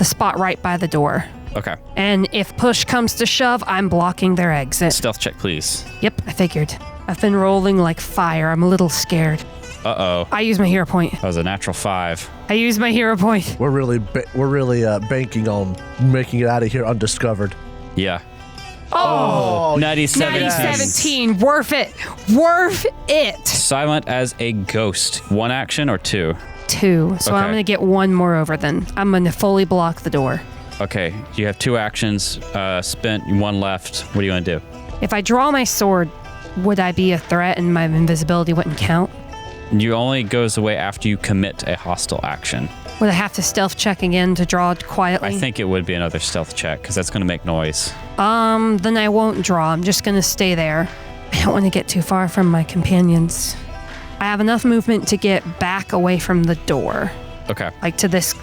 spot right by the door. Okay. And if push comes to shove, I'm blocking their exit. Stealth check, please. Yep, I figured. I've been rolling like fire. I'm a little scared. Uh-oh. I use my hero point. That was a natural 5. I use my hero point. We're really banking on making it out of here undiscovered. Yeah. Oh, Natty 17. Natty 17. Worth it. Worth it. Silent as a ghost. 1 action or 2? 2. So I'm Okay. going to get 1 more over then. I'm going to fully block the door. Okay, you have 2 actions, spent, 1 left. What do you want to do? If I draw my sword, would I be a threat and my invisibility wouldn't count? You only goes away after you commit a hostile action. Would I have to stealth check again to draw it quietly? I think it would be another stealth check because that's going to make noise. Then I won't draw. I'm just going to stay there. I don't want to get too far from my companions. I have enough movement to get back away from the door. Okay. Like to this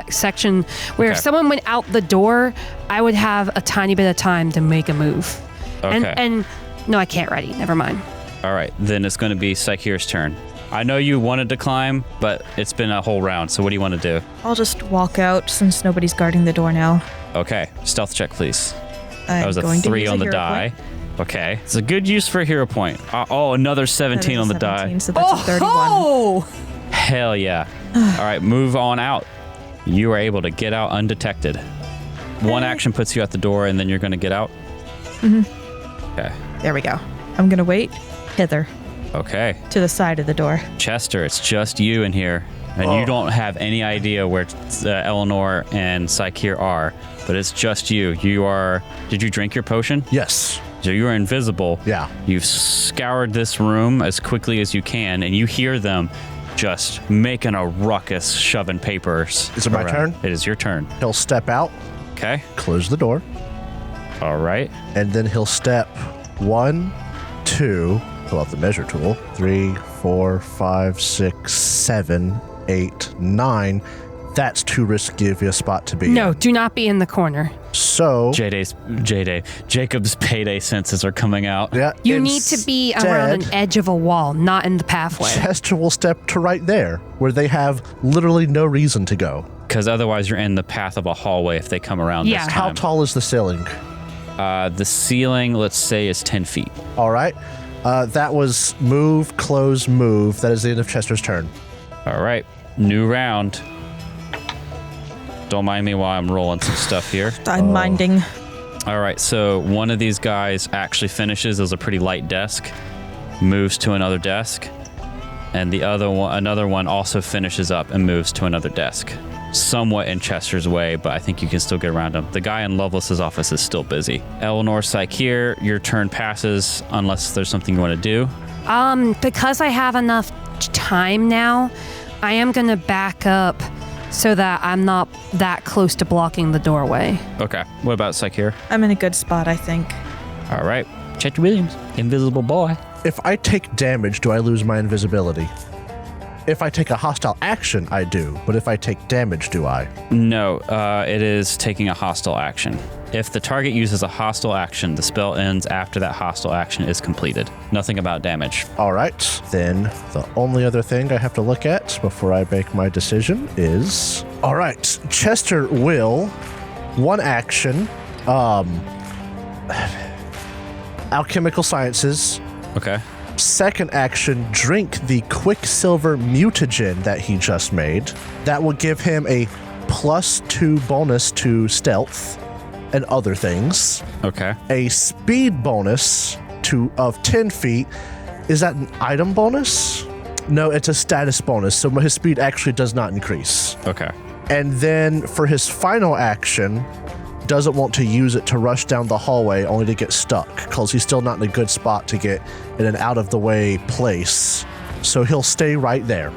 section where if someone went out the door, I would have a tiny bit of time to make a move. Okay. And no, I can't ready. Never mind. All right, then it's going to be Psycheer's turn. I know you wanted to climb, but it's been a whole round, so what do you want to do? I'll just walk out since nobody's guarding the door now. Okay, stealth check, please. That was a 3 on the die. Point. Okay, it's a good use for a hero point. Another 17 on the 17, die. So that's a 31. Oh! Hell yeah. All right, move on out. You are able to get out undetected. 1 action puts you at the door, and then you're going to get out? Mm-hmm. Okay. There we go. I'm going to wait hither. Okay. To the side of the door. Chester, it's just you in here, and you don't have any idea where Eleanor and Psycheer are, but it's just you. Did you drink your potion? Yes. So you are invisible. Yeah. You've scoured this room as quickly as you can, and you hear them just making a ruckus, shoving papers. Is it my turn? It is your turn. He'll step out. Okay. Close the door. All right. And then he'll step 1, 2, pull out the measure tool, 3, 4, 5, 6, 7, 8, 9. That's too risky of a spot to be No, in. do not be in the corner. So Jacob's payday senses are coming out. yeah, You need to be around an edge of a wall, not in the pathway. Chester will step to right there, where they have literally no reason to go. Because otherwise you're in the path of a hallway if they come around this time. How tall is the ceiling? The ceiling, let's say, is 10 feet. All right. That was move, close, move. That is the end of Chester's turn. All right. New round. Don't mind me while I'm rolling some stuff here. I'm minding. All right. So one of these guys actually finishes as a pretty light desk, moves to another desk, and another one also finishes up and moves to another desk. Somewhat in Chester's way, but I think you can still get around him. The guy in Loveless's office is still busy. Eleanor, Psycheer, your turn passes unless there's something you want to do. Because I have enough time now, I am going to back up so that I'm not that close to blocking the doorway. Okay. What about Psycheer? I'm in a good spot, I think. All right. Chester Williams, invisible boy. If I take damage, do I lose my invisibility? If I take a hostile action, I do. But if I take damage, do I? No, it is taking a hostile action. If the target uses a hostile action, the spell ends after that hostile action is completed. Nothing about damage. All right. Then the only other thing I have to look at before I make my decision is... All right. Chester will, 1 action, alchemical sciences. Okay. 2nd action, drink the Quicksilver mutagen that he just made. That will give him a +2 bonus to stealth and other things. Okay. A speed bonus of 10 feet. Is that an item bonus? No, it's a status bonus, so his speed actually does not increase. Okay. And then for his final action, doesn't want to use it to rush down the hallway only to get stuck, because he's still not in a good spot to get in an out-of-the-way place. So he'll stay right there.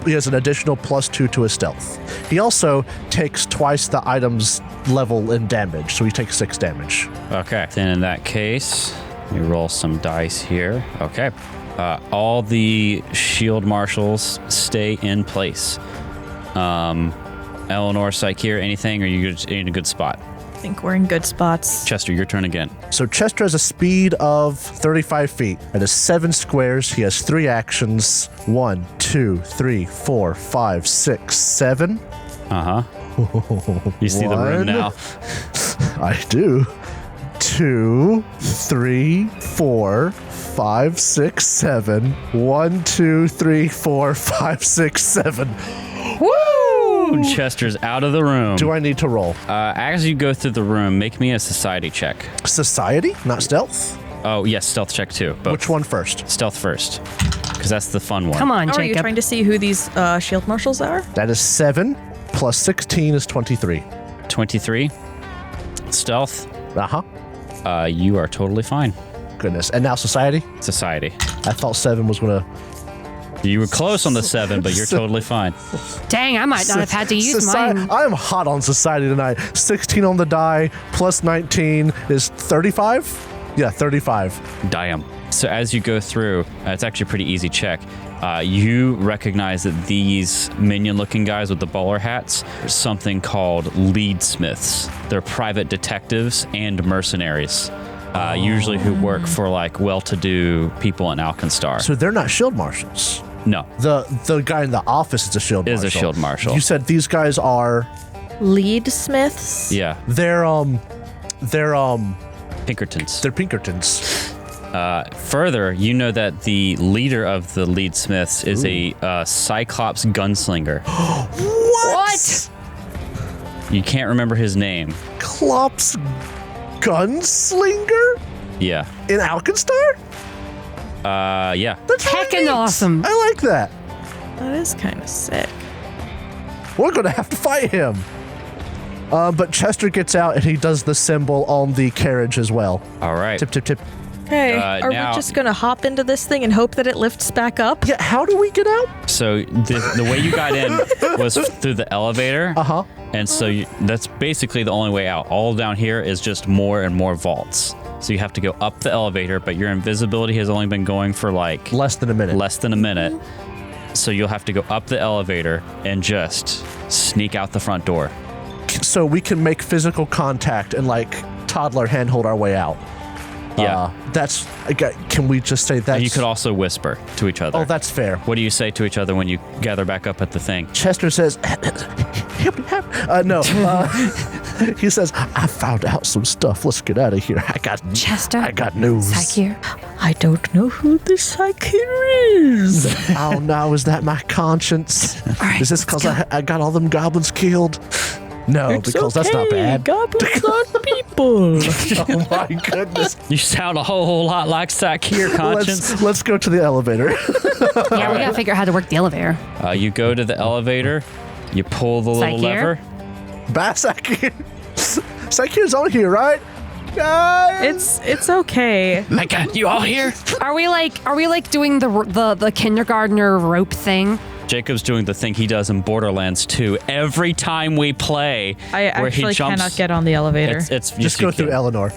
He has an additional +2 to his stealth. He also takes twice the item's level in damage, so he takes 6 damage. Okay. Then in that case, let me roll some dice here. Okay. All the shield marshals stay in place. Eleanor, Psycheer, anything, or are you in a good spot? I think we're in good spots. Chester, your turn again. So Chester has a speed of 35 feet and has 7 squares. He has 3 actions. 1, 2, 3, 4, 5, 6, 7. Uh-huh. You see the room now. I do. 2, 3, 4, 5, 6, 7. 1, 2, 3, 4, 5, 6, 7. Woo! Chester's out of the room. Do I need to roll? As you go through the room, make me a society check. Society, not stealth? Oh, yes, stealth check too. Both. Which one first? Stealth first, because that's the fun one. Come on, How are you Jacob. trying to see who these shield marshals are? That is 7. plus 16 is 23. 23. Stealth. Uh-huh. You are totally fine. Goodness. And now society? Society. I thought 7 was going to... You were close on the 7, but you're totally fine. Dang, I might not have had to use mine. I am hot on society tonight. 16 on the die, plus 19 is 35? Yeah, 35. Damn. So as you go through, it's actually a pretty easy check. You recognize that these minion-looking guys with the bowler hats are something called leadsmiths. They're private detectives and mercenaries, usually who work for like well-to-do people in Alkenstar. So they're not shield marshals. No. The guy in the office is a shield marshal. Is a shield marshal. You said these guys are... Leadsmiths? Yeah. They're Pinkertons. They're Pinkertons. Further, you know that the leader of the leadsmiths is a Cyclops gunslinger. What? You can't remember his name. Klops gunslinger? Yeah. In Alkenstar? Yeah. That's Heckin' neat. awesome. I like that. That is kind of sick. We're going to have to fight him. But Chester gets out and he does the symbol on the carriage as well. All right. Tip, tip, tip. Okay, are now- we just going to hop into this thing and hope that it lifts back up? Yeah, how do we get out? So the way you got in was through the elevator. Uh-huh. And so that's basically the only way out. All down here is just more and more vaults. So you have to go up the elevator, but your invisibility has only been going for like Less than a minute. less than a minute. So you'll have to go up the elevator and just sneak out the front door. So we can make physical contact and like toddler handhold our way out. Yeah. That's... Can we just say that? And you could also whisper to each other. Oh, that's fair. What do you say to each other when you gather back up at the thing? Chester says, he says, I found out some stuff. Let's get out of here. I got news. Sakir. I don't know who this Sakir is. Oh no, is that my conscience? right, Is this because I got all them goblins killed? No, because that's not bad. Goblins aren't people. Oh my goodness. You sound a whole lot like Sakir, Conscience. Let's go to the elevator. Yeah, we gotta figure out how to work the elevator. You go to the elevator, you pull the little Sakir? lever. Bye, Sakir. Sakir's on here, right? Guys. It's okay. Micah, you all here? Are we like doing the kindergartner rope thing? Jacob's doing the thing he does in Borderlands 2 every time we play. I where he actually jumps, cannot get on the elevator. It's Just go through Eleanor.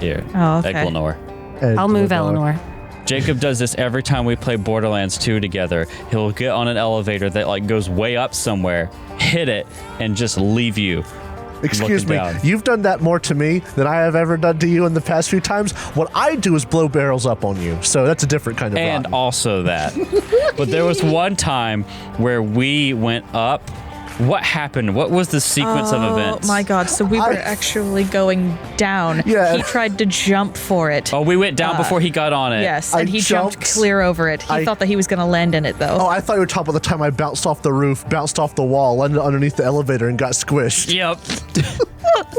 Here. Oh, okay. Eleanor. I'll move Eleanor. Jacob does this every time we play Borderlands 2 together. He'll get on an elevator that like goes way up somewhere, hit it, and just leave you. Excuse me, down. you've done that more to me than I have ever done to you in the past few times. What I do is blow barrels up on you, so that's a different kind of And rotten. also that. But there was one time where we went up. What happened? What was the sequence of events? Oh my god, so we were actually going down. Yeah. He tried to jump for it. Oh, we went down before he got on it. Yes, I and he jumped jumped. clear over it. He thought that he was going to land in it, though. Oh, I thought you were talking about the time I bounced off the roof, bounced off the wall, landed underneath the elevator, and got squished. Yep.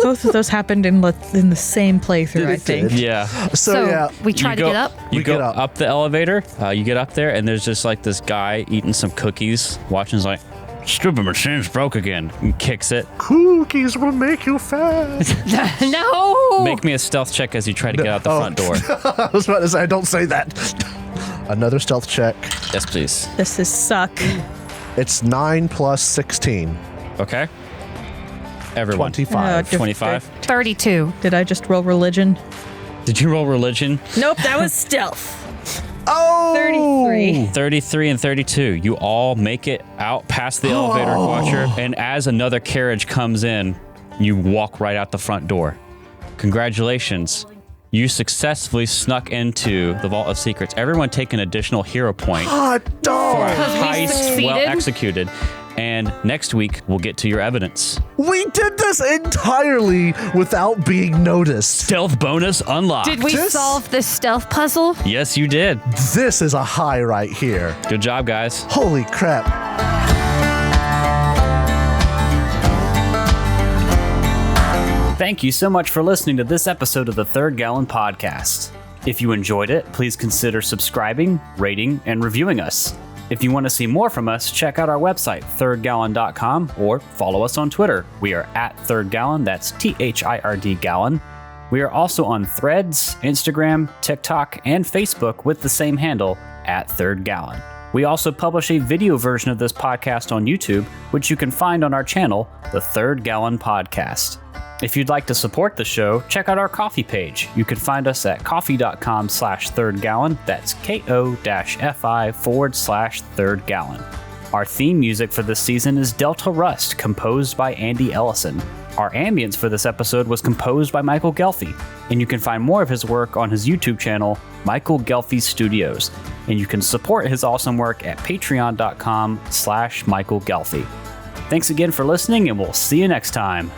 Both of those happened in the same playthrough, I think. Yeah. So yeah, we try to get up. You We go get up. up the elevator. You get up there, and there's just like this guy eating some cookies, watching. He's like, "Stupid machine's broke again." And kicks it. cookies will make you fat. No. Make me a stealth check as you try to get out the front door. I was about to say, don't say that. Another stealth check. Yes, please. This is suck. It's 9 plus 16. Okay. Everyone. 25. 25. 32. Did I just roll religion? Did you roll religion? Nope, that was stealth. Oh! 33. 33 and 32. You all make it out past the elevator watcher, and as another carriage comes in, you walk right out the front door. Congratulations. You successfully snuck into the Vault of Secrets. Everyone take an additional hero point Hot for a dog! heist succeeded. well executed. And next week, we'll get to your evidence. We did this entirely without being noticed. Stealth bonus unlocked. Did we This- solve this stealth puzzle? Yes, you did. This is a high right here. Good job, guys. Holy crap. Thank you so much for listening to this episode of the Third Gallon Podcast. If you enjoyed it, please consider subscribing, rating, and reviewing us. If you want to see more from us, check out our website, thirdgallon.com, or follow us on Twitter. We are at Third Gallon, that's THIRD Gallon. We are also on Threads, Instagram, TikTok, and Facebook with the same handle, at Third Gallon. We also publish a video version of this podcast on YouTube, which you can find on our channel, The Third Gallon Podcast. If you'd like to support the show, check out our Ko-fi page. You can find us at ko-fi.com/thirdgallon. That's ko-fi/Third Gallon. Our theme music for this season is Delta Rust, composed by Andy Ellison. Our ambience for this episode was composed by Michael Ghelfi, and you can find more of his work on his YouTube channel, Michael Ghelfi Studios. And you can support his awesome work at patreon.com/Michael Ghelfi. Thanks again for listening, and we'll see you next time.